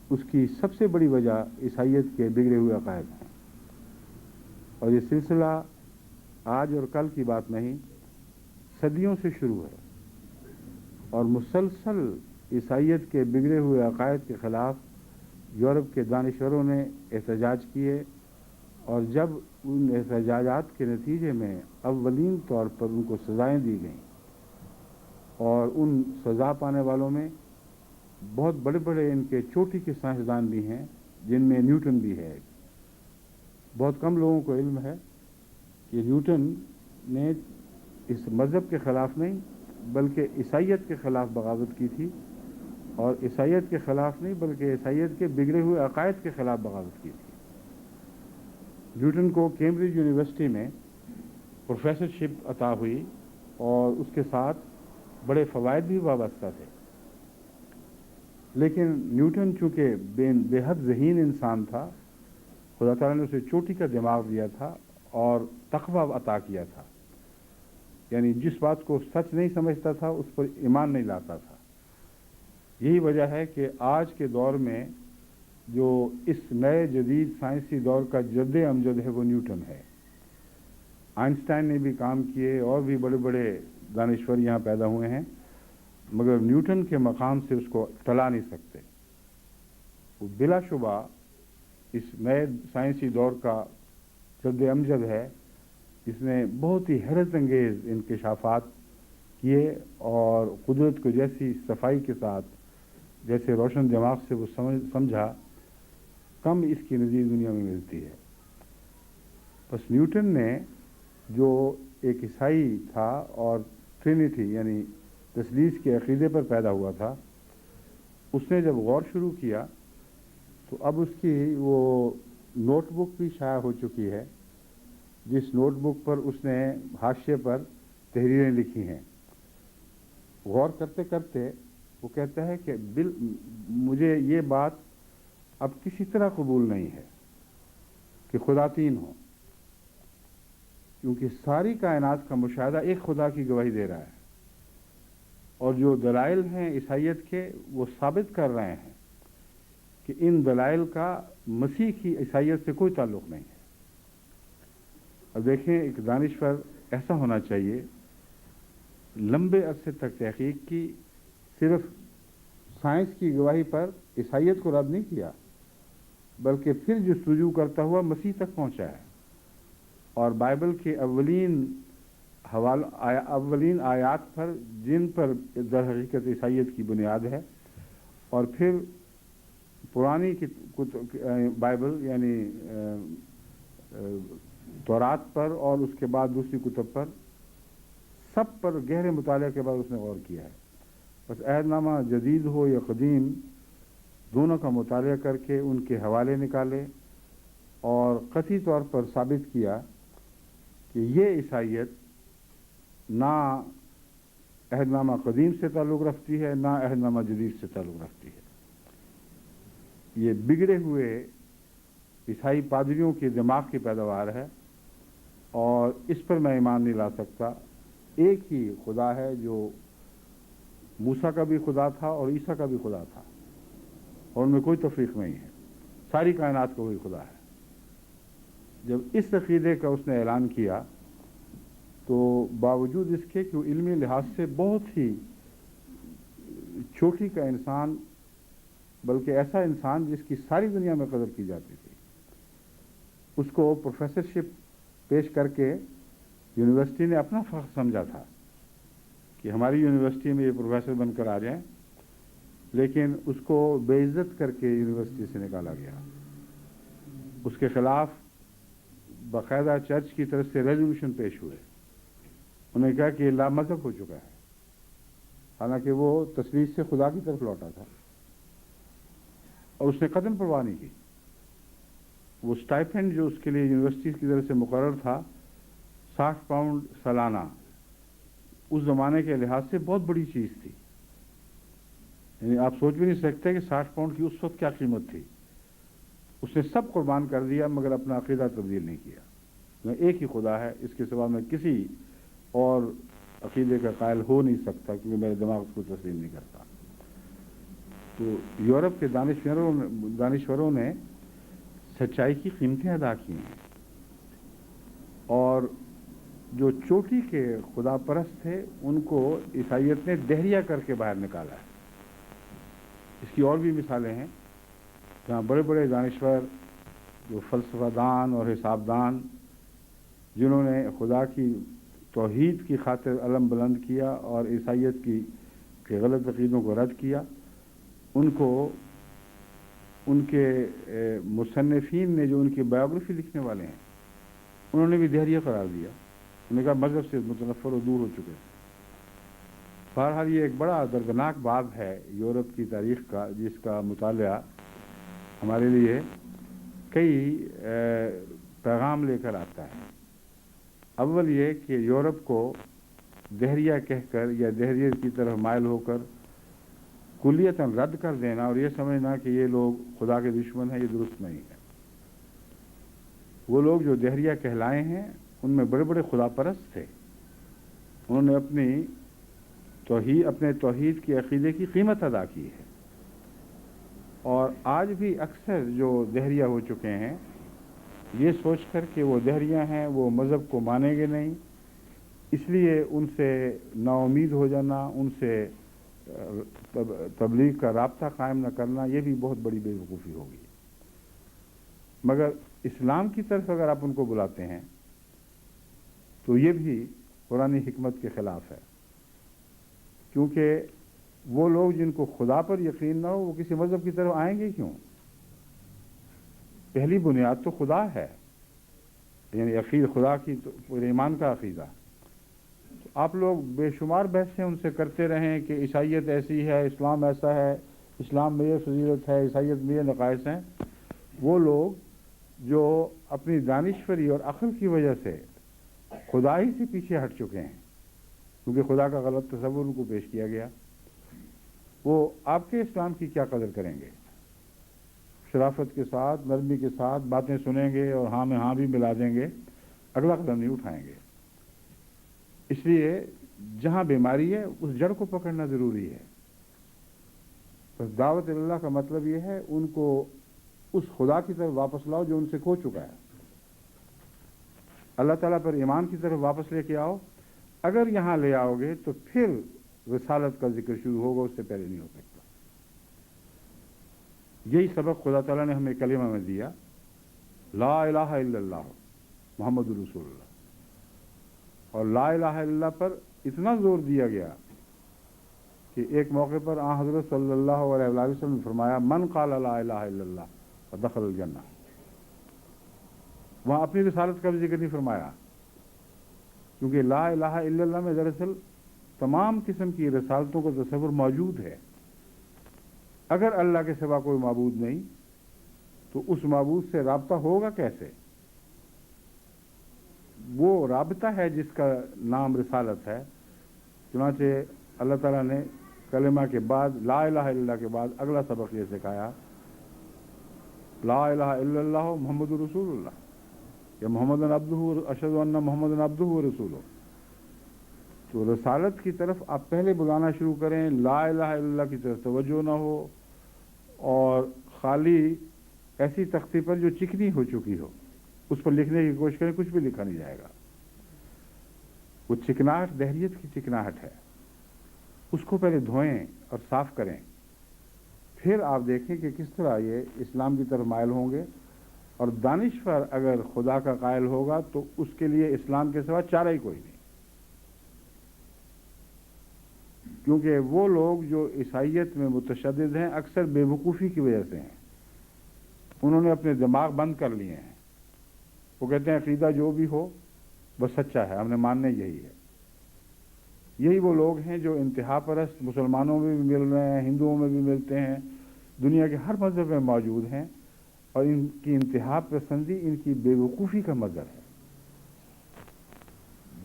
اس کی سب سے بڑی وجہ عیسائیت کے بگڑے ہوئے عقائد ہیں. اور یہ سلسلہ آج اور کل کی بات نہیں، صدیوں سے شروع ہے، اور مسلسل عیسائیت کے بگڑے ہوئے عقائد کے خلاف یورپ کے دانشوروں نے احتجاج کیے، اور جب ان احتجاجات کے نتیجے میں اولین طور پر ان کو سزائیں دی گئیں، اور ان سزا پانے والوں میں بہت بڑے بڑے ان کے چوٹی کے سائنسدان بھی ہیں، جن میں نیوٹن بھی ہے، بہت کم لوگوں کو علم ہے کہ نیوٹن نے اس مذہب کے خلاف نہیں بلکہ عیسائیت کے خلاف بغاوت کی تھی، اور عیسائیت کے خلاف نہیں بلکہ عیسائیت کے بگڑے ہوئے عقائد کے خلاف بغاوت کی تھی۔ نیوٹن کو کیمبرج یونیورسٹی میں پروفیسرشپ عطا ہوئی اور اس کے ساتھ بڑے فوائد بھی وابستہ تھے، لیکن نیوٹن چونکہ بے حد ذہین انسان تھا، خدا تعالیٰ نے اسے چوٹی کا دماغ دیا تھا اور تقویٰ عطا کیا تھا، یعنی جس بات کو سچ نہیں سمجھتا تھا اس پر ایمان نہیں لاتا تھا۔ یہی وجہ ہے کہ آج کے دور میں جو اس نئے جدید سائنسی دور کا جد امجد ہے وہ نیوٹن ہے۔ آئنسٹائن نے بھی کام کیے اور بھی بڑے بڑے دانشور یہاں پیدا ہوئے ہیں، مگر نیوٹن کے مقام سے اس کو ٹلا نہیں سکتے۔ وہ بلا شبہ اس نئے سائنسی دور کا جد امجد ہے، جس نے بہت ہی حیرت انگیز انکشافات کیے اور قدرت کو جیسی صفائی کے ساتھ، جیسے روشن دماغ سے وہ سمجھا، کم اس کی نظیر دنیا میں ملتی ہے۔ بس نیوٹن نے جو ایک عیسائی تھا اور ٹرینیٹی یعنی تثلیث کے عقیدے پر پیدا ہوا تھا، اس نے جب غور شروع کیا تو اب اس کی وہ نوٹ بک بھی شائع ہو چکی ہے، جس نوٹ بک پر اس نے حاشیے پر تحریریں لکھی ہیں۔ غور کرتے کرتے وہ کہتا ہے کہ مجھے یہ بات اب کسی طرح قبول نہیں ہے کہ خدا تین ہو، کیونکہ ساری کائنات کا مشاہدہ ایک خدا کی گواہی دے رہا ہے، اور جو دلائل ہیں عیسائیت کے وہ ثابت کر رہے ہیں کہ ان دلائل کا مسیح کی عیسائیت سے کوئی تعلق نہیں ہے۔ اب دیکھیں، ایک دانشور ایسا ہونا چاہیے لمبے عرصے تک تحقیق کی، صرف سائنس کی گواہی پر عیسائیت کو رد نہیں کیا بلکہ پھر جستجو کرتا ہوا مسیح تک پہنچا ہے، اور بائبل کے اولین آیات پر جن پر در حقیقت عیسائیت کی بنیاد ہے، اور پھر پرانی بائبل یعنی تورات پر اور اس کے بعد دوسری کتب پر، سب پر گہرے مطالعے کے بعد اس نے غور کیا ہے۔ بس عہد نامہ جدید ہو یا قدیم، دونوں کا مطالعہ کر کے ان کے حوالے نکالے اور قطعی طور پر ثابت کیا کہ یہ عیسائیت نہ عہد نامہ قدیم سے تعلق رکھتی ہے نہ عہد نامہ جدید سے تعلق رکھتی ہے۔ یہ بگڑے ہوئے عیسائی پادریوں کے دماغ کی پیداوار ہے، اور اس پر میں ایمان نہیں لا سکتا۔ ایک ہی خدا ہے جو موسیٰ کا بھی خدا تھا اور عیسیٰ کا بھی خدا تھا، اور ان میں کوئی تفریق نہیں ہے، ساری کائنات کا وہی خدا ہے۔ جب اس عقیدے کا اس نے اعلان کیا تو باوجود اس کے کہ وہ علمی لحاظ سے بہت ہی چوٹی کا انسان، بلکہ ایسا انسان جس کی ساری دنیا میں قدر کی جاتی تھی، اس کو پروفیسرشپ پیش کر کے یونیورسٹی نے اپنا فخر سمجھا تھا کہ ہماری یونیورسٹی میں یہ پروفیسر بن کر آ جائیں، لیکن اس کو بے عزت کر کے یونیورسٹی سے نکالا گیا۔ اس کے خلاف باقاعدہ چرچ کی طرف سے ریزولوشن پیش ہوئے، انہوں نے کہا کہ یہ لامذہب ہو چکا ہے، حالانکہ وہ تثلیث سے خدا کی طرف لوٹا تھا، اور اس نے قدم پرواہ نہیں کی۔ وہ سٹائپنڈ جو اس کے لیے یونیورسٹی کی طرف سے مقرر تھا، 60 پاؤنڈ سالانہ، اس زمانے کے لحاظ سے بہت بڑی چیز تھی، یعنی آپ سوچ بھی نہیں سکتے کہ 60 پاؤنڈ کی اس وقت کیا قیمت تھی۔ اس نے سب قربان کر دیا مگر اپنا عقیدہ تبدیل نہیں کیا۔ میں ایک ہی خدا ہے، اس کے سوا میں کسی اور عقیدے کا قائل ہو نہیں سکتا، کیونکہ میرے دماغ اس کو تسلیم نہیں کرتا۔ تو یورپ کے دانشوروں نے سچائی کی قیمتیں ادا کی ہیں، اور جو چوٹی کے خدا پرست تھے ان کو عیسائیت نے دہریہ کر کے باہر نکالا ہے۔ اس کی اور بھی مثالیں ہیں جہاں بڑے بڑے دانشور جو فلسفہ دان اور حساب دان، جنہوں نے خدا کی توحید کی خاطر علم بلند کیا اور عیسائیت کے غلط عقیدوں کو رد کیا، ان کو ان کے مصنفین نے جو ان کی بایوگرافی لکھنے والے ہیں انہوں نے بھی دہریہ قرار دیا. انہوں نے کہا مذہب سے متنفر و دور ہو چکے. بہرحال یہ ایک بڑا دردناک باب ہے یورپ کی تاریخ کا، جس کا مطالعہ ہمارے لیے کئی پیغام لے کر آتا ہے. اول یہ کہ یورپ کو دہریہ کہہ کر یا دہریت کی طرف مائل ہو کر کلیتاً رد کر دینا اور یہ سمجھنا کہ یہ لوگ خدا کے دشمن ہیں، یہ درست نہیں ہے. وہ لوگ جو دہریہ کہلائے ہیں ان میں بڑے بڑے خدا پرست تھے. انہوں نے اپنے توحید کی عقیدے کی قیمت ادا کی ہے. اور آج بھی اکثر جو دہریہ ہو چکے ہیں یہ سوچ کر کہ وہ دہریہ ہیں، وہ مذہب کو مانیں گے نہیں، اس لیے ان سے نا امید ہو جانا، ان سے تبلیغ کا رابطہ قائم نہ کرنا، یہ بھی بہت بڑی بے وقوفی ہوگی. مگر اسلام کی طرف اگر آپ ان کو بلاتے ہیں تو یہ بھی قرآنی حکمت کے خلاف ہے، کیونکہ وہ لوگ جن کو خدا پر یقین نہ ہو وہ کسی مذہب کی طرف آئیں گے کیوں؟ پہلی بنیاد تو خدا ہے، یعنی عقید خدا کی ایمان کا عقیدہ. تو آپ لوگ بے شمار بحثیں ان سے کرتے رہیں کہ عیسائیت ایسی ہے، اسلام ایسا ہے، اسلام میں یہ فضیلت ہے، عیسائیت میں یہ نقائص ہیں. وہ لوگ جو اپنی دانشوری اور عقل کی وجہ سے خدا ہی سے پیچھے ہٹ چکے ہیں، کیونکہ خدا کا غلط تصور ان کو پیش کیا گیا، وہ آپ کے اسلام کی کیا قدر کریں گے؟ شرافت کے ساتھ، نرمی کے ساتھ باتیں سنیں گے اور ہاں میں ہاں بھی ملا دیں گے، اگلا قدم نہیں اٹھائیں گے. اس لیے جہاں بیماری ہے اس جڑ کو پکڑنا ضروری ہے. بس دعوت اللہ کا مطلب یہ ہے ان کو اس خدا کی طرف واپس لاؤ جو ان سے کھو چکا ہے. اللہ تعالیٰ پر ایمان کی طرف واپس لے کے آؤ. اگر یہاں لے آؤ گے تو پھر رسالت کا ذکر شروع ہوگا، اس سے پہلے نہیں ہو سکتا. یہی سبق خدا تعالیٰ نے ہمیں کلمہ میں دیا، لا الہ الا اللہ محمد رسول اللہ. اور لا الہ الا اللہ پر اتنا زور دیا گیا کہ ایک موقع پر آن حضرت صلی اللہ علیہ وسلم نے فرمایا من قال لا الہ الا اللہ فدخل الجنہ. وہاں اپنی رسالت کا بھی ذکر نہیں فرمایا، کیونکہ لا الہ الا اللہ میں دراصل تمام قسم کی رسالتوں کا تصور موجود ہے. اگر اللہ کے سوا کوئی معبود نہیں تو اس معبود سے رابطہ ہوگا کیسے؟ وہ رابطہ ہے جس کا نام رسالت ہے. چنانچہ اللہ تعالیٰ نے کلمہ کے بعد، لا الہ الا اللہ کے بعد اگلا سبق یہ سکھایا، لا الہ الا اللہ محمد رسول اللہ، یا محمد عبدہ، اشہد ان محمد عبدہ و رسولہ. تو رسالت کی طرف آپ پہلے بلانا شروع کریں، لا الہ الا اللہ کی طرف توجہ نہ ہو، اور خالی ایسی تختی پر جو چکنی ہو چکی ہو اس پر لکھنے کی کوشش کریں، کچھ بھی لکھا نہیں جائے گا. وہ چکناہٹ دہریت کی چکناہٹ ہے، اس کو پہلے دھوئیں اور صاف کریں، پھر آپ دیکھیں کہ کس طرح یہ اسلام کی طرف مائل ہوں گے. اور دانشور اگر خدا کا قائل ہوگا تو اس کے لیے اسلام کے سوا چارہ ہی کوئی نہیں. کیونکہ وہ لوگ جو عیسائیت میں متشدد ہیں اکثر بے وقوفی کی وجہ سے ہیں. انہوں نے اپنے دماغ بند کر لیے ہیں. وہ کہتے ہیں عقیدہ جو بھی ہو بس سچا ہے، ہم نے ماننا یہی ہے. یہی وہ لوگ ہیں جو انتہا پرست مسلمانوں میں بھی مل رہے ہیں، ہندوؤں میں بھی ملتے ہیں، دنیا کے ہر مذہب میں موجود ہیں، اور ان کی انتہا پسندی ان کی بے وقوفی کا مظہر ہے.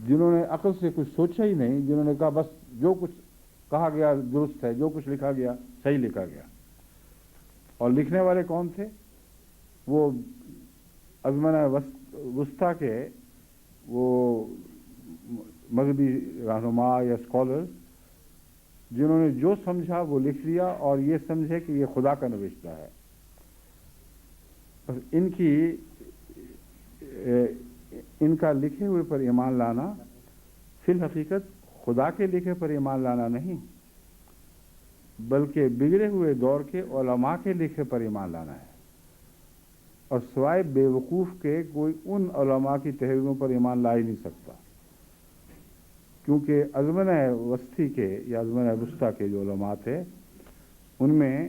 جنہوں نے عقل سے کچھ سوچا ہی نہیں، جنہوں نے کہا بس جو کچھ کہا گیا درست ہے، جو کچھ لکھا گیا صحیح لکھا گیا. اور لکھنے والے کون تھے؟ وہ ازمنہ وسطیٰ کے وہ مذہبی رہنما یا اسکالرز، جنہوں نے جو سمجھا وہ لکھ لیا اور یہ سمجھے کہ یہ خدا کا نوشتہ ہے. ان کا لکھے ہوئے پر ایمان لانا فی الحقیقت خدا کے لکھے پر ایمان لانا نہیں، بلکہ بگڑے ہوئے دور کے علماء کے لکھے پر ایمان لانا ہے. اور سوائے بے وقوف کے کوئی ان علماء کی تحریروں پر ایمان لا ہی نہیں سکتا، کیونکہ ازمنہ وسطی کے یا ازمنہ وسطیٰ کے جو علماء تھے ان میں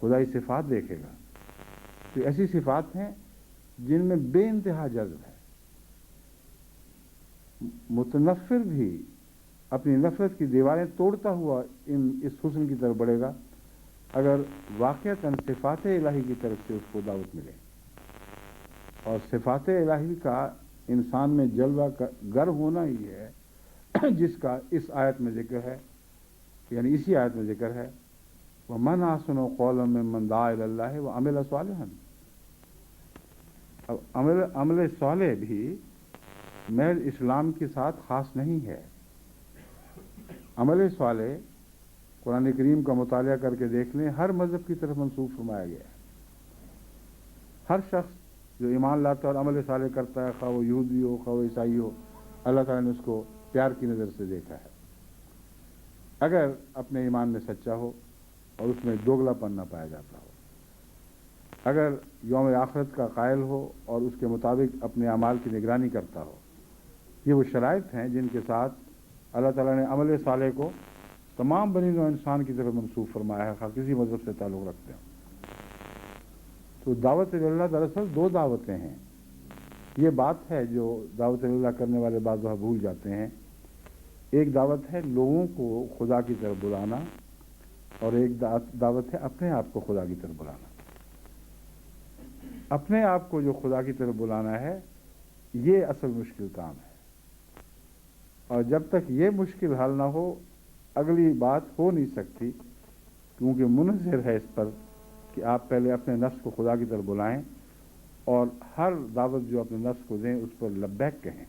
خدائی صفات دیکھے گا تو ایسی صفات ہیں جن میں بے انتہا جذب ہے. متنفر بھی اپنی نفرت کی دیواریں توڑتا ہوا اس حسن کی طرف بڑھے گا اگر واقعتاً صفات الہی کی طرف سے اس کو دعوت ملے. اور صفات الہی کا انسان میں جلوہ گر ہونا ہی ہے جس کا اس آیت میں ذکر ہے، یعنی اسی آیت میں ذکر ہے وَمَنْ أَحْسَنُ قَوْلًا مِّمَّنْ دَعَا إِلَى اللَّهِ وَعَمِلَ صَالِحًا. اب عمل صالح بھی محض اسلام کے ساتھ خاص نہیں ہے. عمل صالح قرآن کریم کا مطالعہ کر کے دیکھ لیں، ہر مذہب کی طرف منسوب فرمایا گیا ہے. ہر شخص جو ایمان لاتا ہے اور عمل صالح کرتا ہے، خواہ وہ یہودی ہو خواہ وہ عیسائی ہو، اللہ تعالیٰ نے اس کو پیار کی نظر سے دیکھا ہے. اگر اپنے ایمان میں سچا ہو اور اس میں دوگلا پن نہ پایا جاتا ہو، اگر یوم آخرت کا قائل ہو اور اس کے مطابق اپنے اعمال کی نگرانی کرتا ہو، یہ وہ شرائط ہیں جن کے ساتھ اللہ تعالیٰ نے عمل صالح کو تمام بنی نوع انسان کی طرف منسوب فرمایا ہے، خواہ کسی مذہب سے تعلق رکھتے ہیں. تو دعوت اللہ دراصل دو دعوتیں ہیں. یہ بات ہے جو دعوت اللہ کرنے والے بعض دفعہ بھول جاتے ہیں. ایک دعوت ہے لوگوں کو خدا کی طرف بلانا اور ایک دعوت ہے اپنے آپ کو خدا کی طرف بلانا. اپنے آپ کو جو خدا کی طرف بلانا ہے یہ اصل مشکل کام ہے، اور جب تک یہ مشکل حل نہ ہو اگلی بات ہو نہیں سکتی، کیونکہ منحصر ہے اس پر کہ آپ پہلے اپنے نفس کو خدا کی طرف بلائیں اور ہر دعوت جو اپنے نفس کو دیں اس پر لبیک کہیں.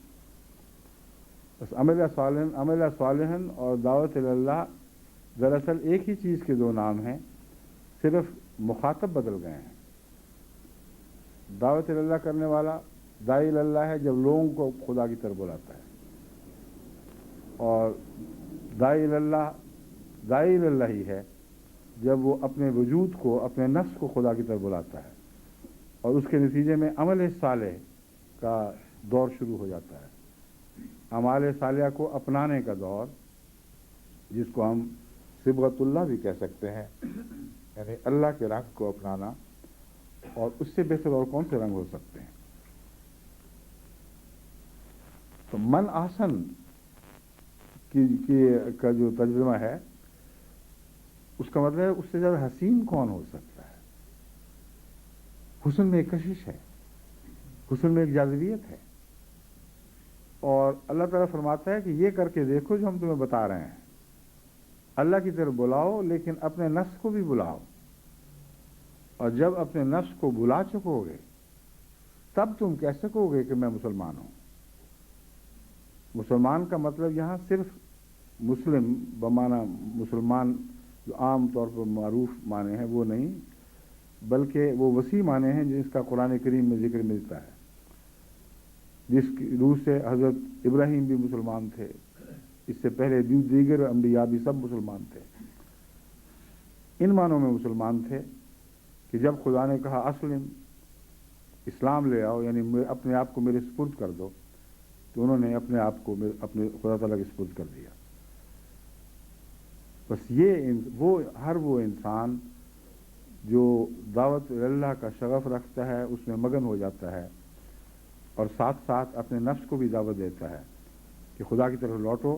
بس عمل صالحً اور دعوت اللہ دراصل ایک ہی چیز کے دو نام ہیں، صرف مخاطب بدل گئے ہیں. دعوت اللہ کرنے والا داعی اللہ ہے جب لوگوں کو خدا کی طرف بلاتا ہے، اور داعی اللہ ہی ہے جب وہ اپنے وجود کو اپنے نفس کو خدا کی طرف بلاتا ہے اور اس کے نتیجے میں عمل صالح کا دور شروع ہو جاتا ہے. اعمال صالحہ کو اپنانے کا دور، جس کو ہم صبغت اللہ بھی کہہ سکتے ہیں، یعنی اللہ کے رنگ کو اپنانا، اور اس سے بہتر اور کون سے رنگ ہو سکتے ہیں. تو من احسن کا جو ترجمہ ہے اس کا مطلب ہے اس سے زیادہ حسین کون ہو سکتا ہے. حسن میں ایک کشش ہے، حسن میں ایک جاذبیت ہے، اور اللہ تعالیٰ فرماتا ہے کہ یہ کر کے دیکھو جو ہم تمہیں بتا رہے ہیں. اللہ کی طرف بلاؤ لیکن اپنے نفس کو بھی بلاؤ، اور جب اپنے نفس کو بلا چکو گے تب تم کہہ سکو گے کہ میں مسلمان ہوں. مسلمان کا مطلب یہاں صرف مسلم بمعنی مسلمان جو عام طور پر معروف معنی ہیں وہ نہیں، بلکہ وہ وسیع معنی ہیں جس کا قرآن کریم میں ذکر ملتا ہے، جس کی روح سے حضرت ابراہیم بھی مسلمان تھے، اس سے پہلے دیگر انبیاء بھی سب مسلمان تھے. ان معنوں میں مسلمان تھے کہ جب خدا نے کہا اسلم، اسلام لے آؤ، یعنی اپنے آپ کو میرے سپرد کر دو، تو انہوں نے اپنے آپ کو اپنے خدا تعالیٰ کے سپرد کر دیا. بس ہر وہ انسان جو دعوت اللہ کا شغف رکھتا ہے اس میں مگن ہو جاتا ہے، اور ساتھ ساتھ اپنے نفس کو بھی دعوت دیتا ہے کہ خدا کی طرف لوٹو،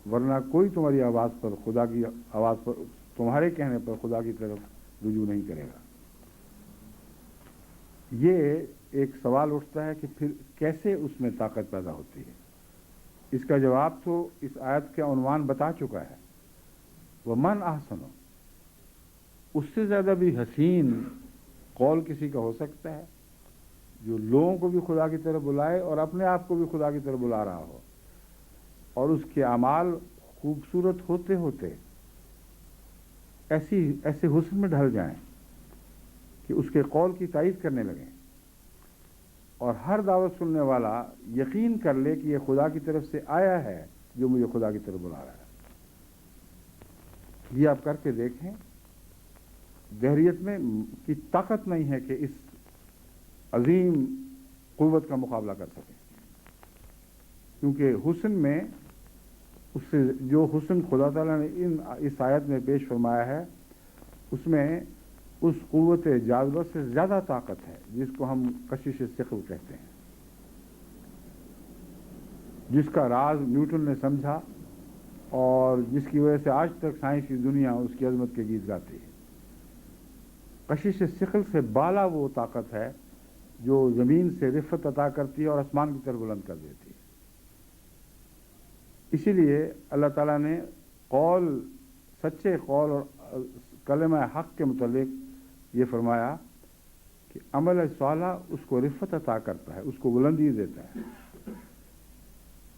ورنہ کوئی تمہاری آواز پر خدا کی آواز پر تمہارے کہنے پر خدا کی طرف رجوع نہیں کرے گا. یہ ایک سوال اٹھتا ہے کہ پھر کیسے اس میں طاقت پیدا ہوتی ہے. اس کا جواب تو اس آیت کا عنوان بتا چکا ہے، وَمَنْ أَحْسَنُ. اس سے زیادہ بھی حسین قول کسی کا ہو سکتا ہے جو لوگوں کو بھی خدا کی طرف بلائے اور اپنے آپ کو بھی خدا کی طرف بلا رہا ہو، اور اس کے اعمال خوبصورت ہوتے ہوتے ایسے حسن میں ڈھل جائیں کہ اس کے قول کی تائید کرنے لگیں، اور ہر دعوت سننے والا یقین کر لے کہ یہ خدا کی طرف سے آیا ہے جو مجھے خدا کی طرف بلا رہا ہے. یہ آپ کر کے دیکھیں، دہریت میں کی طاقت نہیں ہے کہ اس عظیم قوت کا مقابلہ کر سکیں، کیونکہ حسن میں اس سے جو حسن خدا تعالیٰ نے اس آیت میں پیش فرمایا ہے اس میں اس قوت جاذبہ سے زیادہ طاقت ہے جس کو ہم کشش ثقل کہتے ہیں، جس کا راز نیوٹن نے سمجھا اور جس کی وجہ سے آج تک سائنسی دنیا اس کی عظمت کے گیت گاتی ہے۔ کشش ثقل سے بالا وہ طاقت ہے جو زمین سے رفعت عطا کرتی ہے اور آسمان کی طرف بلند کر دیتی ہے۔ اسی لیے اللہ تعالیٰ نے قول، سچے قول اور کلمہ حق کے متعلق یہ فرمایا کہ عمل صالح اس کو رفعت عطا کرتا ہے، اس کو بلندی دیتا ہے۔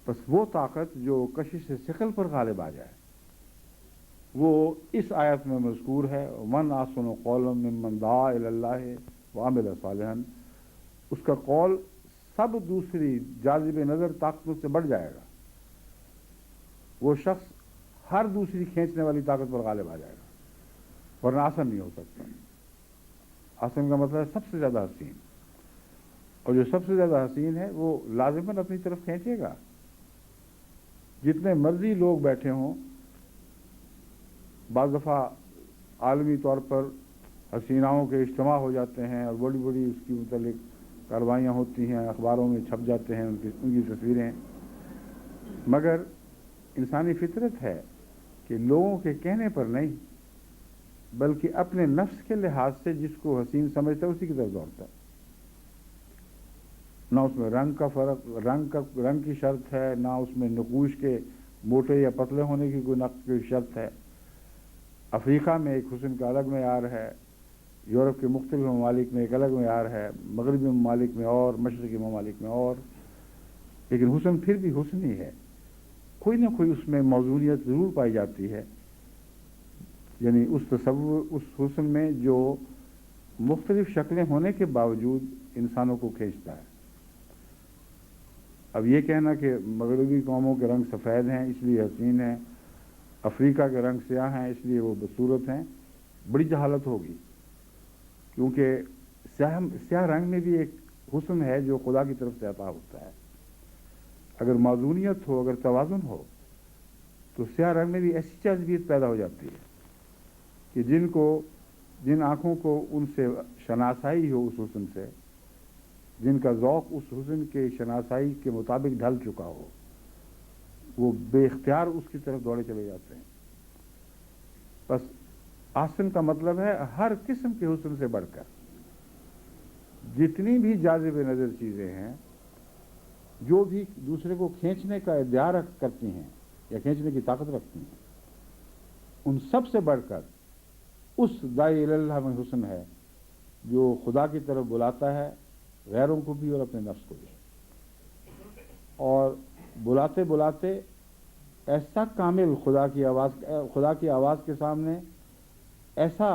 بس وہ طاقت جو کشش ثقل پر غالب آ جائے وہ اس آیت میں مذکور ہے، من احسن قولا ممن دعا الی اللہ وعمل صالحا۔ اس کا قول سب دوسری جاذب نظر طاقتوں سے بڑھ جائے گا، وہ شخص ہر دوسری کھینچنے والی طاقت پر غالب آ جائے گا، ورنہ آسن نہیں ہو سکتا۔ آسن کا مطلب ہے سب سے زیادہ حسین، اور جو سب سے زیادہ حسین ہے وہ لازماً اپنی طرف کھینچے گا۔ جتنے مرضی لوگ بیٹھے ہوں، بعض دفعہ عالمی طور پر حسیناؤں کے اجتماع ہو جاتے ہیں اور بڑی بڑی اس کی متعلق کاروائیاں ہوتی ہیں، اخباروں میں چھپ جاتے ہیں ان کی تصویریں، مگر انسانی فطرت ہے کہ لوگوں کے کہنے پر نہیں بلکہ اپنے نفس کے لحاظ سے جس کو حسین سمجھتا ہے اسی کی طرف دوڑتا ہے۔ نہ اس میں رنگ کا فرق، رنگ کی شرط ہے، نہ اس میں نقوش کے موٹے یا پتلے ہونے کی کوئی شرط ہے۔ افریقہ میں ایک حسن کا الگ معیار ہے، یورپ کے مختلف ممالک میں ایک الگ معیار ہے، مغربی ممالک میں اور مشرقی ممالک میں اور، لیکن حسن پھر بھی حسن ہی ہے۔ کوئی نہ کوئی اس میں موزونیت ضرور پائی جاتی ہے، یعنی اس تصور، اس حسن میں جو مختلف شکلیں ہونے کے باوجود انسانوں کو کھینچتا ہے۔ اب یہ کہنا کہ مغربی قوموں کے رنگ سفید ہیں اس لیے حسین ہیں، افریقہ کے رنگ سیاہ ہیں اس لیے وہ بدصورت ہیں، بڑی جہالت ہوگی، کیونکہ سیاہ رنگ میں بھی ایک حسن ہے جو خدا کی طرف سے عطا ہوتا ہے۔ اگر موزونیت ہو، اگر توازن ہو تو سیاہ رنگ میں بھی ایسی جاذبیت پیدا ہو جاتی ہے کہ جن آنکھوں کو ان سے شناسائی ہو اس حسن سے، جن کا ذوق اس حسن کے شناسائی کے مطابق ڈھل چکا ہو، وہ بے اختیار اس کی طرف دوڑے چلے جاتے ہیں۔ بس احسن کا مطلب ہے ہر قسم کے حسن سے بڑھ کر جتنی بھی جاذب نظر چیزیں ہیں، جو بھی دوسرے کو کھینچنے کا ادعا کرتی ہیں یا کھینچنے کی طاقت رکھتی ہیں، ان سب سے بڑھ کر اس داعی اللہ میں حسن ہے جو خدا کی طرف بلاتا ہے غیروں کو بھی اور اپنے نفس کو بھی، اور بلاتے بلاتے ایسا کامل خدا کی آواز کے سامنے ایسا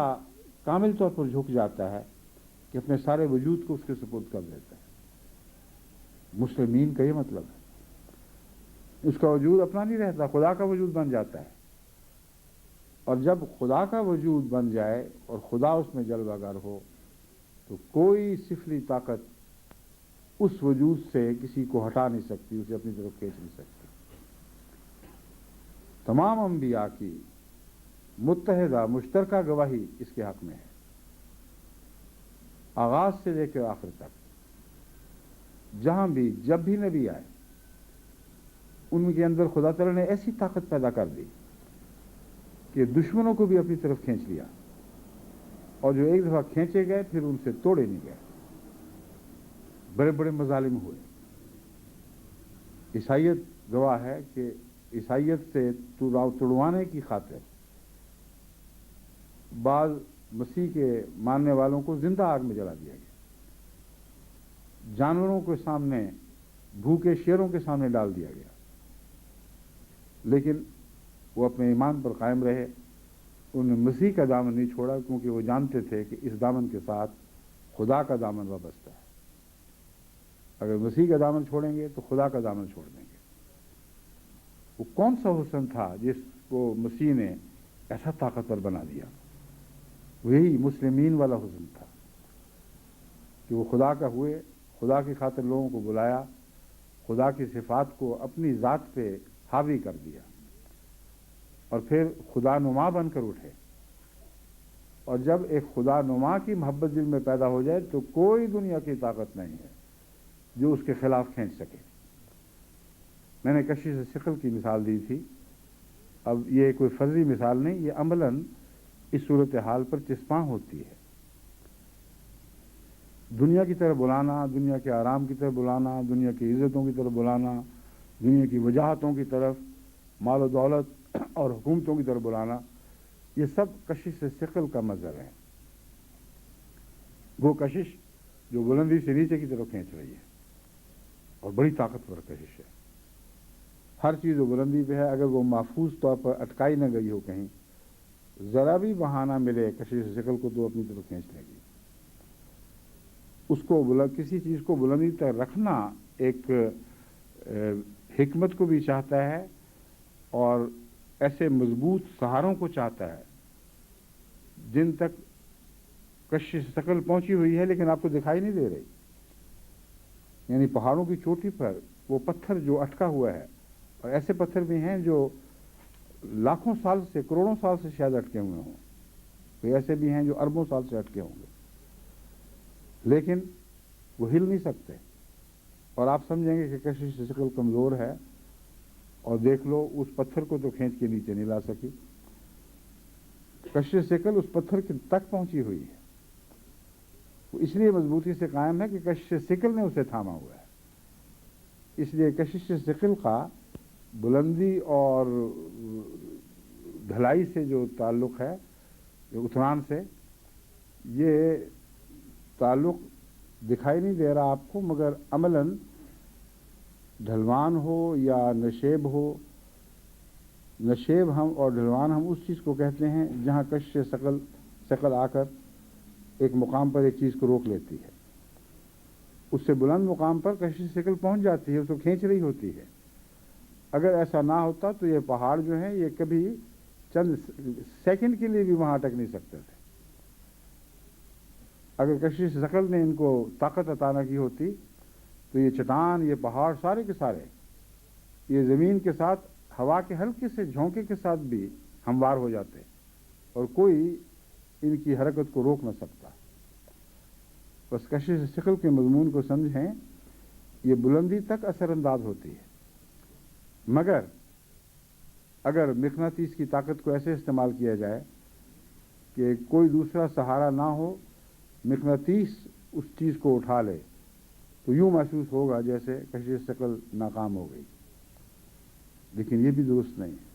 کامل طور پر جھک جاتا ہے کہ اپنے سارے وجود کو اس کے سپرد کر دیتا ہے۔ مسلمین کا یہ مطلب ہے، اس کا وجود اپنا نہیں رہتا، خدا کا وجود بن جاتا ہے، اور جب خدا کا وجود بن جائے اور خدا اس میں جلوہ گر ہو تو کوئی سفلی طاقت اس وجود سے کسی کو ہٹا نہیں سکتی، اسے اپنی طرف کھینچ نہیں سکتی۔ تمام انبیاء کی متحدہ مشترکہ گواہی اس کے حق میں ہے، آغاز سے لے کر آخر تک۔ جہاں بھی جب بھی نبی آئے ان کے اندر خدا تعالیٰ نے ایسی طاقت پیدا کر دی کہ دشمنوں کو بھی اپنی طرف کھینچ لیا، اور جو ایک دفعہ کھینچے گئے پھر ان سے توڑے نہیں گئے، بڑے بڑے مظالم ہوئے۔ عیسائیت گواہ ہے کہ عیسائیت سے توڑوانے کی خاطر بعض مسیح کے ماننے والوں کو زندہ آگ میں جلا دیا گیا، جانوروں کے سامنے، بھوکے شیروں کے سامنے ڈال دیا گیا، لیکن وہ اپنے ایمان پر قائم رہے، انہوں نے مسیح کا دامن نہیں چھوڑا، کیونکہ وہ جانتے تھے کہ اس دامن کے ساتھ خدا کا دامن وابستہ ہے۔ اگر مسیح کا دامن چھوڑیں گے تو خدا کا دامن چھوڑ دیں گے۔ وہ کون سا حسن تھا جس کو مسیح نے ایسا طاقتور بنا دیا؟ وہی مسلمین والا حسن تھا کہ وہ خدا کا ہوئے، خدا کی خاطر لوگوں کو بلایا، خدا کی صفات کو اپنی ذات پہ حاوی کر دیا، اور پھر خدا نما بن کر اٹھے۔ اور جب ایک خدا نما کی محبت دل میں پیدا ہو جائے تو کوئی دنیا کی طاقت نہیں ہے جو اس کے خلاف کھینچ سکے۔ میں نے کشش ثقل کی مثال دی تھی، اب یہ کوئی فرضی مثال نہیں، یہ عملاً اس صورتحال پر چسپاں ہوتی ہے۔ دنیا کی طرف بلانا، دنیا کے آرام کی طرف بلانا، دنیا کی عزتوں کی طرف بلانا، دنیا کی وجاہتوں کی طرف، مال و دولت اور حکومتوں کی طرف بلانا، یہ سب کشش ثقل کا مظہر ہے۔ وہ کشش جو بلندی سے نیچے کی طرف کھینچ رہی ہے اور بڑی طاقتور کشش ہے۔ ہر چیز جو بلندی پہ ہے، اگر وہ محفوظ طور پر اٹکائی نہ گئی ہو کہیں، ذرا بھی بہانہ ملے کشش ثقل کو تو اپنی طرف کھینچ لے گی۔ اس کو کسی چیز کو بلندی تک رکھنا ایک حکمت کو بھی چاہتا ہے اور ایسے مضبوط سہاروں کو چاہتا ہے جن تک کشش ثقل پہنچی ہوئی ہے لیکن آپ کو دکھائی نہیں دے رہی۔ یعنی پہاڑوں کی چوٹی پر وہ پتھر جو اٹکا ہوا ہے، اور ایسے پتھر بھی ہیں جو لاکھوں سال سے، کروڑوں سال سے شاید اٹکے ہوئے ہوں، کوئی ایسے بھی ہیں جو اربوں سال سے اٹکے ہوں گے، لیکن وہ ہل نہیں سکتے، اور آپ سمجھیں گے کہ کشش ثقل کمزور ہے، اور دیکھ لو اس پتھر کو تو کھینچ کے نیچے نہیں لا سکی۔ کشش ثقل اس پتھر کے تک پہنچی ہوئی ہے، وہ اس لیے مضبوطی سے قائم ہے کہ کشش ثقل نے اسے تھاما ہوا ہے۔ اس لیے کشش ثقل کا بلندی اور ڈھلائی سے جو تعلق ہے، اتران سے، یہ تعلق دکھائی نہیں دے رہا آپ کو، مگر عملاً ڈھلوان ہو یا نشیب ہو، نشیب ہم اور ڈھلوان ہم اس چیز کو کہتے ہیں جہاں کشش ثقل آ کر ایک مقام پر ایک چیز کو روک لیتی ہے، اس سے بلند مقام پر کشش ثقل پہنچ جاتی ہے، اس کو کھینچ رہی ہوتی ہے۔ اگر ایسا نہ ہوتا تو یہ پہاڑ جو ہیں یہ کبھی چند سیکنڈ کے لیے بھی وہاں اٹک نہیں سکتے تھے۔ اگر کشش ثقل نے ان کو طاقت عطا نہ کی ہوتی تو یہ چٹان، یہ پہاڑ سارے کے سارے یہ زمین کے ساتھ ہوا کے ہلکے سے جھونکے کے ساتھ بھی ہموار ہو جاتے، اور کوئی ان کی حرکت کو روک نہ سکتا۔ بس کشش ثقل کے مضمون کو سمجھیں، یہ بلندی تک اثر انداز ہوتی ہے، مگر اگر مقناطیس کی طاقت کو ایسے استعمال کیا جائے کہ کوئی دوسرا سہارا نہ ہو، مقناطیس اس چیز کو اٹھا لے، تو یوں محسوس ہوگا جیسے کشش ثقل ناکام ہو گئی، لیکن یہ بھی درست نہیں ہے۔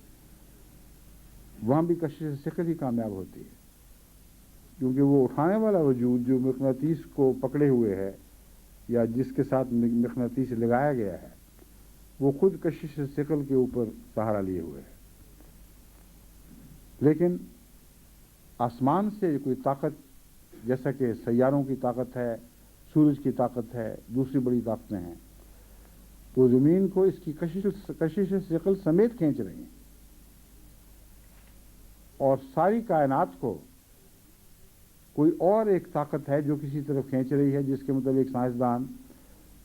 وہاں بھی کشش ثقل ہی کامیاب ہوتی ہے، کیونکہ وہ اٹھانے والا وجود جو مقناطیس کو پکڑے ہوئے ہے یا جس کے ساتھ مقناطیس لگایا گیا ہے، وہ خود کشش ثقل کے اوپر سہارا لیے ہوئے ہے۔ لیکن آسمان سے کوئی طاقت، جیسا کہ سیاروں کی طاقت ہے، سورج کی طاقت ہے، دوسری بڑی طاقتیں ہیں، تو زمین کو اس کی کشش ثقل سمیت کھینچ رہی ہیں، اور ساری کائنات کو کوئی اور ایک طاقت ہے جو کسی طرف کھینچ رہی ہے، جس کے مطابق سائنسدان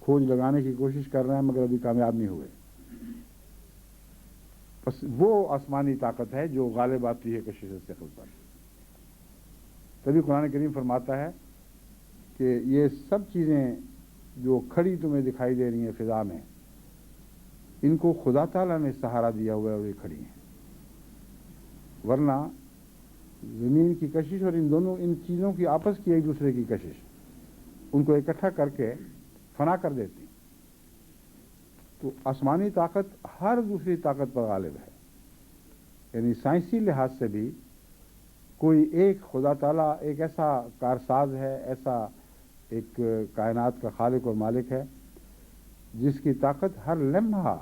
کھوج لگانے کی کوشش کر رہے ہیں مگر ابھی کامیاب نہیں ہوئے۔ بس وہ آسمانی طاقت ہے جو غالب آتی ہے کشش ثقل پر۔ تبھی قرآن کریم فرماتا ہے کہ یہ سب چیزیں جو کھڑی تمہیں دکھائی دے رہی ہیں فضا میں، ان کو خدا تعالیٰ نے سہارا دیا ہوا ہے اور یہ کھڑی ہیں، ورنہ زمین کی کشش اور ان چیزوں کی آپس کی ایک دوسرے کی کشش ان کو اکٹھا کر کے فنا کر دیتی۔ تو آسمانی طاقت ہر دوسری طاقت پر غالب ہے، یعنی سائنسی لحاظ سے بھی کوئی ایک خدا تعالیٰ ایک ایسا کارساز ہے، ایسا ایک کائنات کا خالق اور مالک ہے جس کی طاقت ہر لمحہ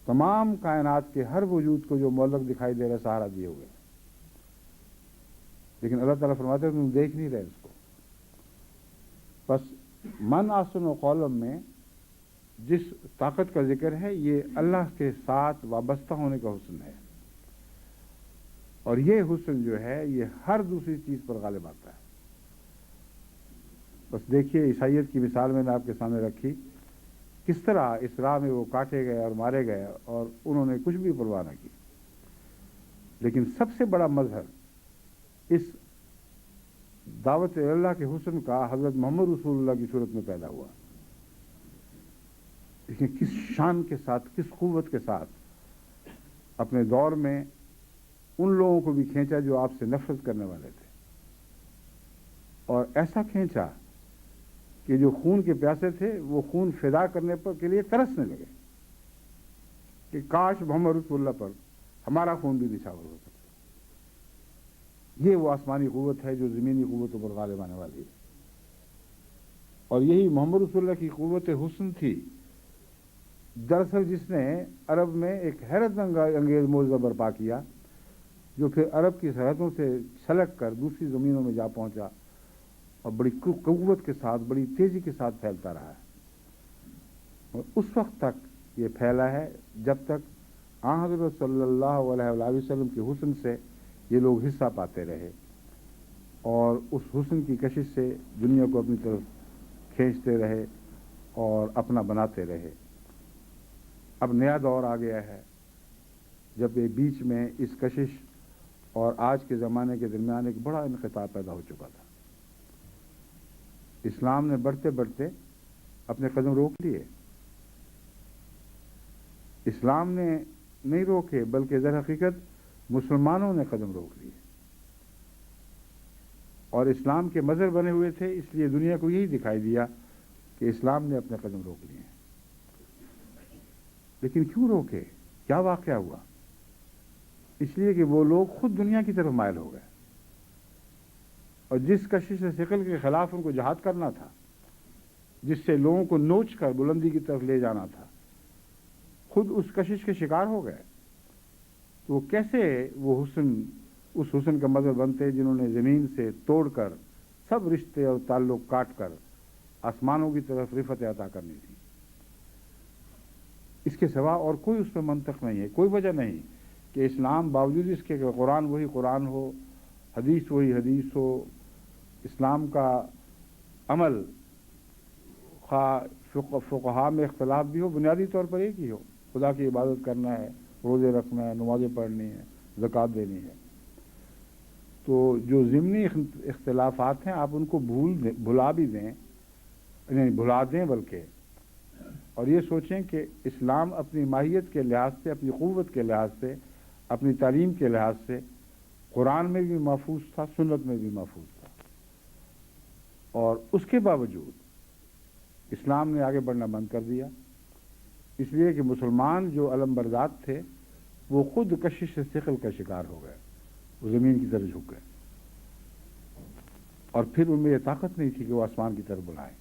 تمام کائنات کے ہر وجود کو جو معلق دکھائی دے رہا ہے سہارا دیے ہوئے، لیکن اللہ تعالیٰ فرماتے ہیں تم دیکھ نہیں رہے اس کو۔ بس من احسن قولا میں جس طاقت کا ذکر ہے یہ اللہ کے ساتھ وابستہ ہونے کا حسن ہے، اور یہ حسن جو ہے یہ ہر دوسری چیز پر غالب آتا ہے۔ بس دیکھیے عیسائیت کی مثال میں نے آپ کے سامنے رکھی، کس طرح اس راہ میں وہ کاٹے گئے اور مارے گئے اور انہوں نے کچھ بھی پرواہ نہ کی، لیکن سب سے بڑا مظہر اس دعوت اللہ کے حسن کا حضرت محمد رسول اللہ کی صورت میں پیدا ہوا. لیکن کس شان کے ساتھ، کس قوت کے ساتھ اپنے دور میں ان لوگوں کو بھی کھینچا جو آپ سے نفرت کرنے والے تھے، اور ایسا کھینچا کہ جو خون کے پیاسے تھے وہ خون فدا کرنے کے لیے ترسنے لگے کہ کاش محمد رسول اللہ پر ہمارا خون بھی نچھاور ہو سکتا. یہ وہ آسمانی قوت ہے جو زمینی قوتوں پر غالب آنے والی ہے، اور یہی محمد رسول اللہ کی قوت حسن تھی دراصل جس نے عرب میں ایک حیرت انگیز معجزہ برپا کیا، جو پھر عرب کی سرحدوں سے چھلک کر دوسری زمینوں میں جا پہنچا اور بڑی قوت کے ساتھ، بڑی تیزی کے ساتھ پھیلتا رہا ہے. اور اس وقت تک یہ پھیلا ہے جب تک آن حضرت صلی اللہ علیہ وسلم کے حسن سے یہ لوگ حصہ پاتے رہے اور اس حسن کی کشش سے دنیا کو اپنی طرف کھینچتے رہے اور اپنا بناتے رہے. اب نیا دور آ گیا ہے جب یہ بیچ میں اس کشش اور آج کے زمانے کے درمیان ایک بڑا انقطاع پیدا ہو چکا تھا. اسلام نے بڑھتے بڑھتے اپنے قدم روک لیے. اسلام نے نہیں روکے بلکہ در حقیقت مسلمانوں نے قدم روک لیے، اور اسلام کے مظہر بنے ہوئے تھے، اس لیے دنیا کو یہی دکھائی دیا کہ اسلام نے اپنے قدم روک لیے ہیں. لیکن کیوں روکے؟ کیا واقعہ ہوا؟ اس لیے کہ وہ لوگ خود دنیا کی طرف مائل ہو گئے، اور جس کشش ثقل کے خلاف ان کو جہاد کرنا تھا، جس سے لوگوں کو نوچ کر بلندی کی طرف لے جانا تھا، خود اس کشش کے شکار ہو گئے. تو کیسے وہ اس حسن کا مظہر بنتے جنہوں نے زمین سے توڑ کر سب رشتے اور تعلق کاٹ کر آسمانوں کی طرف رفعت عطا کرنی تھی. اس کے سوا اور کوئی اس میں منطق نہیں ہے، کوئی وجہ نہیں کہ اسلام باوجود اس کے کہ قرآن وہی قرآن ہو، حدیث وہی حدیث ہو، اسلام کا عمل فقہا میں اختلاف بھی ہو، بنیادی طور پر ایک ہی ہو، خدا کی عبادت کرنا ہے، روزے رکھنا ہے، نمازیں پڑھنی ہے، زکوٰۃ دینی ہے. تو جو ضمنی اختلافات ہیں آپ ان کو بھلا بھی دیں، نہیں بھلا دیں بلکہ، اور یہ سوچیں کہ اسلام اپنی ماہیت کے لحاظ سے، اپنی قوت کے لحاظ سے، اپنی تعلیم کے لحاظ سے قرآن میں بھی محفوظ تھا، سنت میں بھی محفوظ تھا، اور اس کے باوجود اسلام نے آگے بڑھنا بند کر دیا. اس لیے کہ مسلمان جو علمبردار تھے وہ خود کشش ثقل کا شکار ہو گئے، وہ زمین کی طرف جھک گئے، اور پھر ان میں یہ طاقت نہیں تھی کہ وہ آسمان کی طرف بلائیں.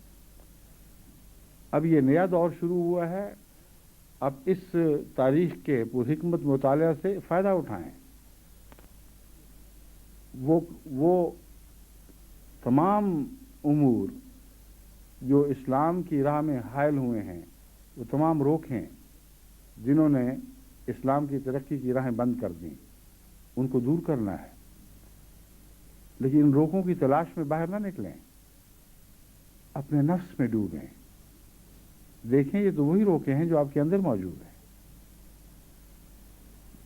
اب یہ نیا دور شروع ہوا ہے، اب اس تاریخ کے پرحکمت مطالعہ سے فائدہ اٹھائیں. وہ تمام امور جو اسلام کی راہ میں حائل ہوئے ہیں وہ تمام روکیں جنہوں نے اسلام کی ترقی کی راہیں بند کر دیں، ان کو دور کرنا ہے. لیکن ان روکوں کی تلاش میں باہر نہ نکلیں، اپنے نفس میں ڈوبیں. دیکھیں یہ تو وہی روکے ہیں جو آپ کے اندر موجود ہیں،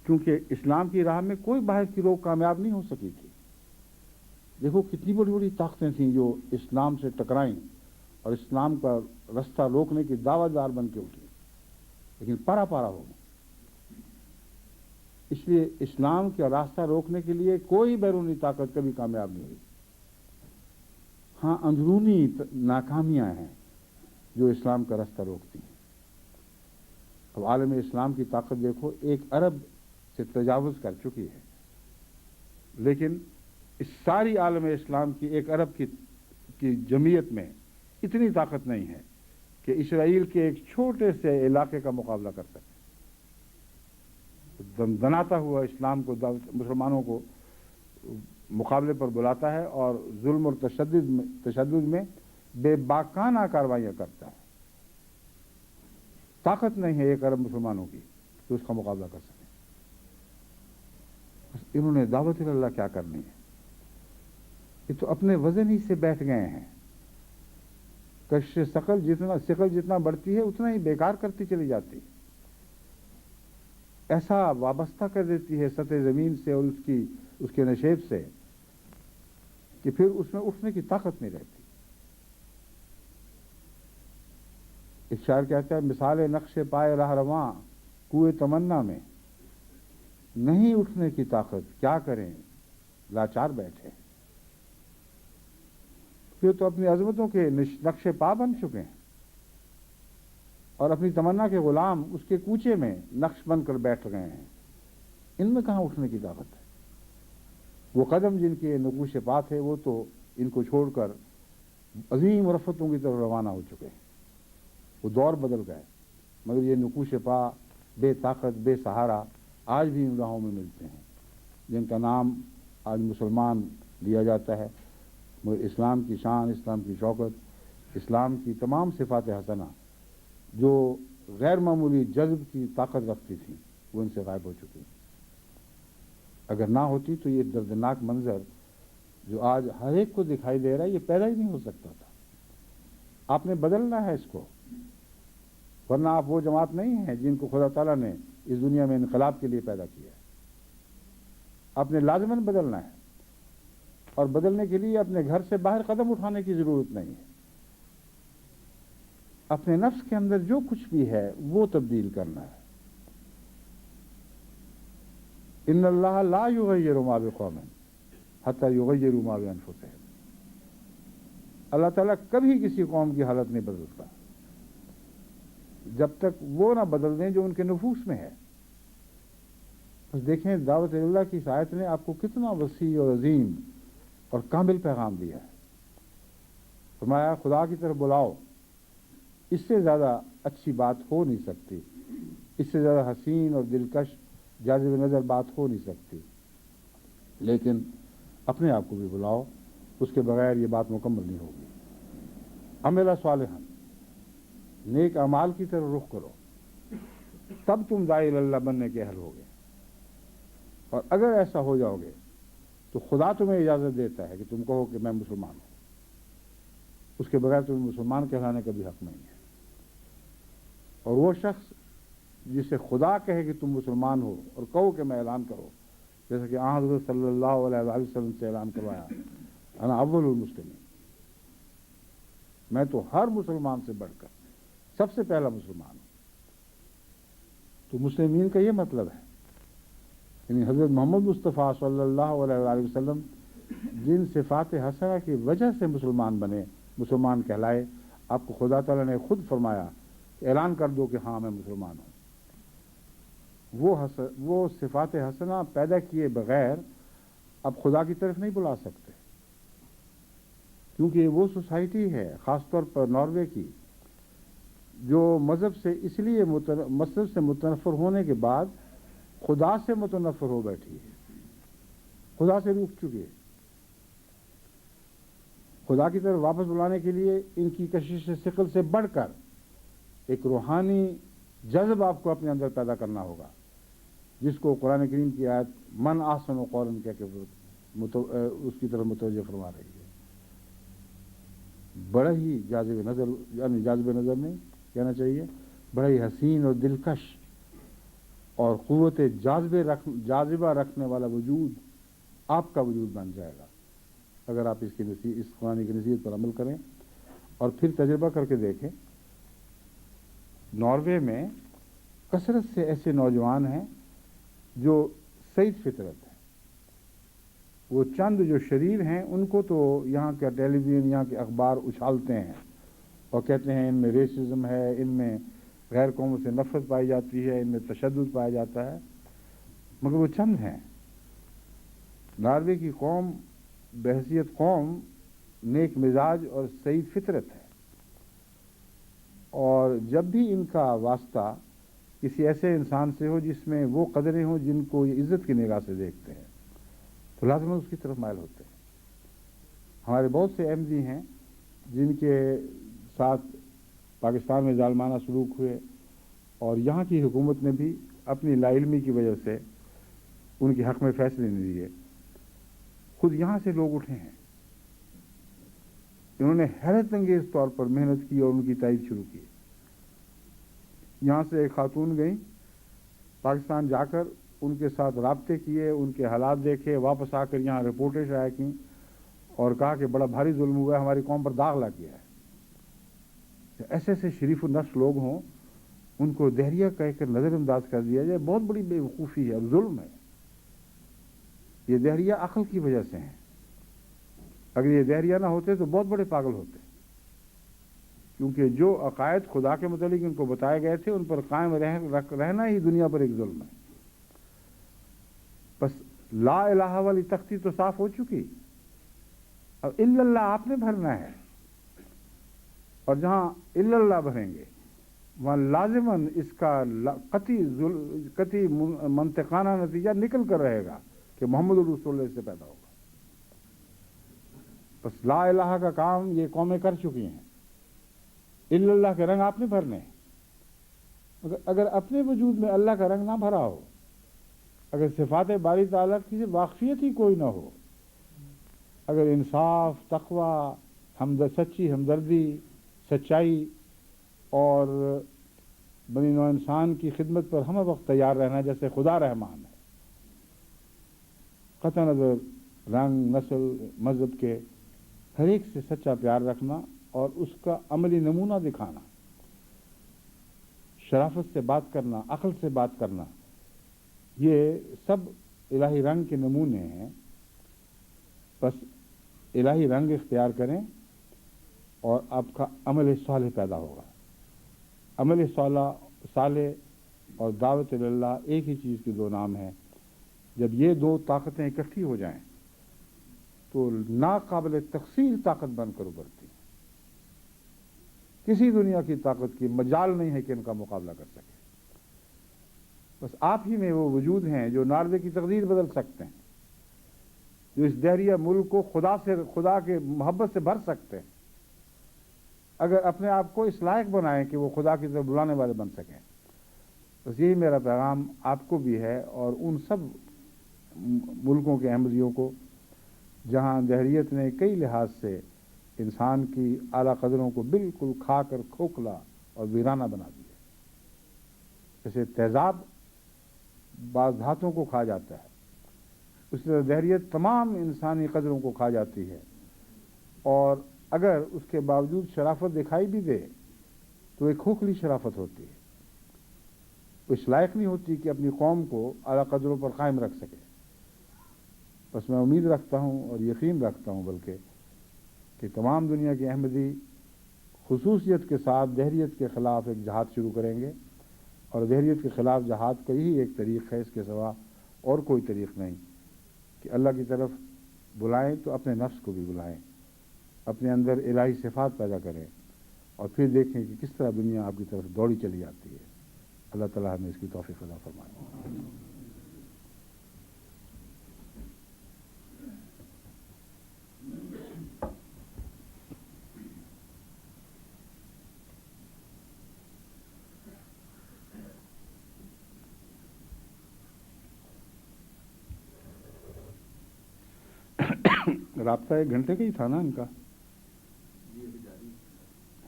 کیونکہ اسلام کی راہ میں کوئی باہر کی روک کامیاب نہیں ہو سکی تھی. دیکھو کتنی بڑی بڑی طاقتیں تھیں جو اسلام سے ٹکرائیں اور اسلام کا رستہ روکنے کی دعوت دار بن کے اٹھی، لیکن پارا پارا ہو گئی. اس لیے اسلام کا راستہ روکنے کے لیے کوئی بیرونی طاقت کبھی کامیاب نہیں ہوئی. ہاں اندرونی ناکامیاں ہیں جو اسلام کا راستہ روکتی ہیں. اب عالم اسلام کی طاقت دیکھو، 1 ارب سے تجاوز کر چکی ہے، لیکن اس ساری عالم اسلام کی 1 ارب کی جمعیت میں اتنی طاقت نہیں ہے کہ اسرائیل کے ایک چھوٹے سے علاقے کا مقابلہ کر سکے. دناتا ہوا اسلام کو، مسلمانوں کو مقابلے پر بلاتا ہے اور ظلم اور تشدد میں بے باکانہ کاروائیاں کرتا ہے. طاقت نہیں ہے 1 ارب مسلمانوں کی تو اس کا مقابلہ کر سکیں. انہوں نے دعوت اللہ کیا کرنی ہے؟ یہ تو اپنے وزن ہی سے بیٹھ گئے ہیں. کشش ثقل جتنا بڑھتی ہے اتنا ہی بیکار کرتی چلی جاتی ہے، ایسا وابستہ کر دیتی ہے سطح زمین سے اور اس کے نشیب سے کہ پھر اس میں اٹھنے کی طاقت نہیں رہتی. ایک شاعر کہتا ہے مثال نقش پائے راہ رواں کوئے تمنا میں نہیں اٹھنے کی طاقت کیا کریں لاچار بیٹھے. پھر تو اپنی عظمتوں کے نقش پا بن چکے ہیں اور اپنی تمنا کے غلام اس کے کوچے میں نقش بن کر بیٹھ گئے ہیں. ان میں کہاں اٹھنے کی طاقت ہے؟ وہ قدم جن کے نقوش پا تھے وہ تو ان کو چھوڑ کر عظیم رفتوں کی طرف روانہ ہو چکے ہیں. وہ دور بدل گئے مگر یہ نقوش پا بے طاقت بے سہارا آج بھی ان راہوں میں ملتے ہیں جن کا نام آج مسلمان لیا جاتا ہے. مگر اسلام کی شان، اسلام کی شوکت، اسلام کی تمام صفات حسنہ جو غیر معمولی جذب کی طاقت رکھتی تھیں وہ ان سے غائب ہو چکی. اگر نہ ہوتی تو یہ دردناک منظر جو آج ہر ایک کو دکھائی دے رہا ہے یہ پیدا ہی نہیں ہو سکتا تھا. آپ نے بدلنا ہے اس کو، ورنہ آپ وہ جماعت نہیں ہیں جن کو خدا تعالیٰ نے اس دنیا میں انقلاب کے لیے پیدا کیا ہے. آپ نے لازماً بدلنا ہے اور بدلنے کے لیے اپنے گھر سے باہر قدم اٹھانے کی ضرورت نہیں ہے. اپنے نفس کے اندر جو کچھ بھی ہے وہ تبدیل کرنا ہے. ان اللہ لا یغیر ما بقوم حتی یغیروا ما بانفسہم. اللہ تعالیٰ کبھی کسی قوم کی حالت نہیں بدلتا جب تک وہ نہ بدل دیں جو ان کے نفوس میں ہے. بس دیکھیں دعوت اللہ کی اس آیت نے آپ کو کتنا وسیع اور عظیم اور کامل پیغام دیا ہے. فرمایا خدا کی طرف بلاؤ، اس سے زیادہ اچھی بات ہو نہیں سکتی، اس سے زیادہ حسین اور دلکش جاذب نظر بات ہو نہیں سکتی. لیکن اپنے آپ کو بھی بلاؤ، اس کے بغیر یہ بات مکمل نہیں ہوگی. عمل صالحا، نیک اعمال کی طرف رخ کرو، تب تم داعی اللہ بننے کے اہل ہوگے. اور اگر ایسا ہو جاؤ گے تو خدا تمہیں اجازت دیتا ہے کہ تم کہو کہ میں مسلمان ہوں. اس کے بغیر تمہیں مسلمان کہلانے کا بھی حق نہیں ہے. اور وہ شخص جسے خدا کہے کہ تم مسلمان ہو اور کہو کہ میں اعلان کرو، جیسا کہ حضرت صلی اللہ علیہ وسلم سے اعلان کروایا انا اول المسلمین، میں تو ہر مسلمان سے بڑھ کر سب سے پہلا مسلمان ہوں. تو مسلمین کا یہ مطلب ہے، یعنی حضرت محمد مصطفیٰ صلی اللہ علیہ وآلہ وسلم جن صفات حسنہ کی وجہ سے مسلمان بنے، مسلمان کہلائے. آپ کو خدا تعالیٰ نے خود فرمایا کہ اعلان کر دو کہ ہاں میں مسلمان ہوں. وہ صفات حسنہ پیدا کیے بغیر اب خدا کی طرف نہیں بلا سکتے، کیونکہ وہ سوسائٹی ہے خاص طور پر ناروے کی جو مذہب سے اس لیے مذہب سے متنفر ہونے کے بعد خدا سے متنفر ہو بیٹھی ہے، خدا سے روٹھ چکی ہے. خدا کی طرف واپس بلانے کے لیے ان کی کشش ثقل سے بڑھ کر ایک روحانی جذب آپ کو اپنے اندر پیدا کرنا ہوگا، جس کو قرآن کریم کی آیت من احسن قولا کہہ کے اس کی طرف متوجہ فرما رہی ہے. بڑا ہی جاذب نظر، یعنی جاذب نظر نہیں کہنا چاہیے، بڑا ہی حسین اور دلکش اور قوت جاذبہ رکھنے والا وجود آپ کا وجود بن جائے گا اگر آپ اس قرآن کی نصیحت پر عمل کریں. اور پھر تجربہ کر کے دیکھیں، ناروے میں کثرت سے ایسے نوجوان ہیں جو سعید فطرت ہیں. وہ چند جو شریر ہیں ان کو تو یہاں کا ٹیلی ویژن، یہاں کے اخبار اچھالتے ہیں اور کہتے ہیں ان میں ریسزم ہے، ان میں غیر قوموں سے نفرت پائی جاتی ہے، ان میں تشدد پایا جاتا ہے. مگر وہ چند ہیں. ناروے کی قوم بحیثیت قوم نیک مزاج اور سعید فطرت ہے، اور جب بھی ان کا واسطہ کسی ایسے انسان سے ہو جس میں وہ قدریں ہوں جن کو یہ عزت کی نگاہ سے دیکھتے ہیں تو لازماً اس کی طرف مائل ہوتے ہیں. ہمارے بہت سے احمدی ہیں جن کے ساتھ پاکستان میں ظالمانہ سلوک ہوئے اور یہاں کی حکومت نے بھی اپنی لا علمی کی وجہ سے ان کے حق میں فیصلے نہیں دیے. خود یہاں سے لوگ اٹھے ہیں، انہوں نے حیرت انگیز طور پر محنت کی اور ان کی تائید شروع کی. یہاں سے ایک خاتون گئیں، پاکستان جا کر ان کے ساتھ رابطے کیے، ان کے حالات دیکھے، واپس آ کر یہاں رپورٹیں شائع کیں اور کہا کہ بڑا بھاری ظلم ہوا ہے، ہماری قوم پر داغ لگ گیا ہے. ایسے ایسے شریف النفس لوگ ہوں، ان کو دہریہ کہہ کر نظر انداز کر دیا جائے، بہت بڑی بے وقوفی ہے اور ظلم ہے. یہ دہریہ عقل کی وجہ سے ہیں. اگر یہ دہریہ نہ ہوتے تو بہت بڑے پاگل ہوتے، کیونکہ جو عقائد خدا کے متعلق ان کو بتائے گئے تھے ان پر قائم رہنا ہی دنیا پر ایک ظلم ہے. بس لا الہ والی تختی تو صاف ہو چکی، اب الا اللہ آپ نے بھرنا ہے، اور جہاں الا اللہ بھریں گے وہاں لازماً اس کا قطعی منطقانہ نتیجہ نکل کر رہے گا کہ محمد رسول اللہ سے پیدا ہوگا. بس لا الہ کا کام یہ قومیں کر چکی ہیں، الا اللہ کے رنگ آپ نے بھرنے ہیں. اگر اپنے وجود میں اللہ کا رنگ نہ بھرا ہو، اگر صفات باری تعالیٰ کی واقفیت ہی کوئی نہ ہو، اگر انصاف، تقوی، سچی ہمدردی، سچائی اور بنی نوع انسان کی خدمت پر ہم وقت تیار رہنا جیسے خدا رحمان ہے، قطع نظر رنگ، نسل، مذہب کے، ہر ایک سے سچا پیار رکھنا اور اس کا عملی نمونہ دکھانا، شرافت سے بات کرنا، عقل سے بات کرنا، یہ سب الہی رنگ کے نمونے ہیں. بس الہی رنگ اختیار کریں اور آپ کا عمل صالح پیدا ہوگا. عمل صالح اور دعوت اللہ ایک ہی چیز کے دو نام ہیں. جب یہ دو طاقتیں اکٹھی ہو جائیں تو ناقابل تقسیم طاقت بن کر ابھرتی ہیں. کسی دنیا کی طاقت کی مجال نہیں ہے کہ ان کا مقابلہ کر سکے. بس آپ ہی میں وہ وجود ہیں جو ناروے کی تقدیر بدل سکتے ہیں، جو اس دہریہ ملک کو خدا کے محبت سے بھر سکتے ہیں، اگر اپنے آپ کو اس لائق بنائیں کہ وہ خدا کی طرف بلانے والے بن سکیں. بس یہی میرا پیغام آپ کو بھی ہے اور ان سب ملکوں کے احمدیوں کو جہاں دہریت نے کئی لحاظ سے انسان کی اعلیٰ قدروں کو بالکل کھا کر کھوکھلا اور ویرانہ بنا دیا. جیسے تیزاب بعض دھاتوں کو کھا جاتا ہے، اس طرح دہریت تمام انسانی قدروں کو کھا جاتی ہے، اور اگر اس کے باوجود شرافت دکھائی بھی دے تو ایک کھوکھلی شرافت ہوتی ہے. اس لائق نہیں ہوتی کہ اپنی قوم کو اعلیٰ قدروں پر قائم رکھ سکے. بس میں امید رکھتا ہوں اور یقین رکھتا ہوں بلکہ کہ تمام دنیا کے احمدی خصوصیت کے ساتھ دہریت کے خلاف ایک جہاد شروع کریں گے، اور دہریت کے خلاف جہاد کا ہی ایک طریق ہے، اس کے سوا اور کوئی طریق نہیں. کہ اللہ کی طرف بلائیں تو اپنے نفس کو بھی بلائیں، اپنے اندر الہی صفات پیدا کریں، اور پھر دیکھیں کہ کس طرح دنیا آپ کی طرف دوڑی چلی جاتی ہے. اللہ تعالیٰ ہمیں اس کی توفیق عطا فرمائے. رابطہ 1 گھنٹے کا ہی تھا نا ان کا؟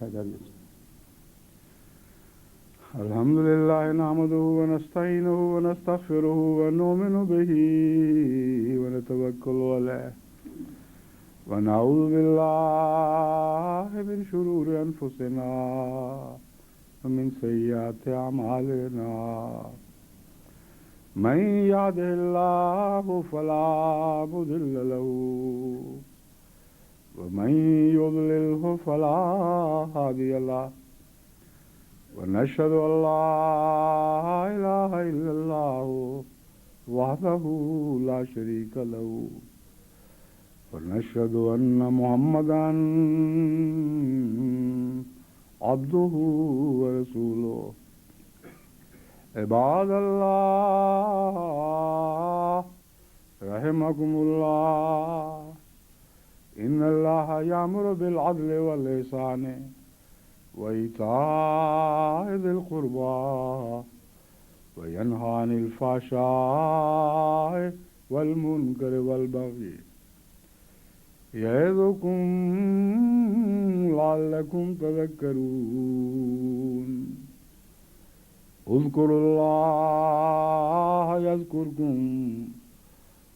ہے جاری. الحمدللہ نحمدہ ونستعینہ ونستغفرہ ونؤمن بہ ونتوکل علیہ ونعوذ باللہ من شرور انفسنا ومن سیئات اعمالنا. من يهده الله فلا مضل له ومن يضلله فلا هادي له ونشهد أن لا إله إلا الله وحده لا شريك له ونشهد أن محمدا عبده ورسوله. عباد اللہ رحمکم اللہ، ان اللہ یامر بالعدل والإحسان وإیتاء ذی القربى وینہی عن الفحشاء والمنکر والبغی یعظکم لعلکم تذکرون. اذکروا اللہ یذکرکم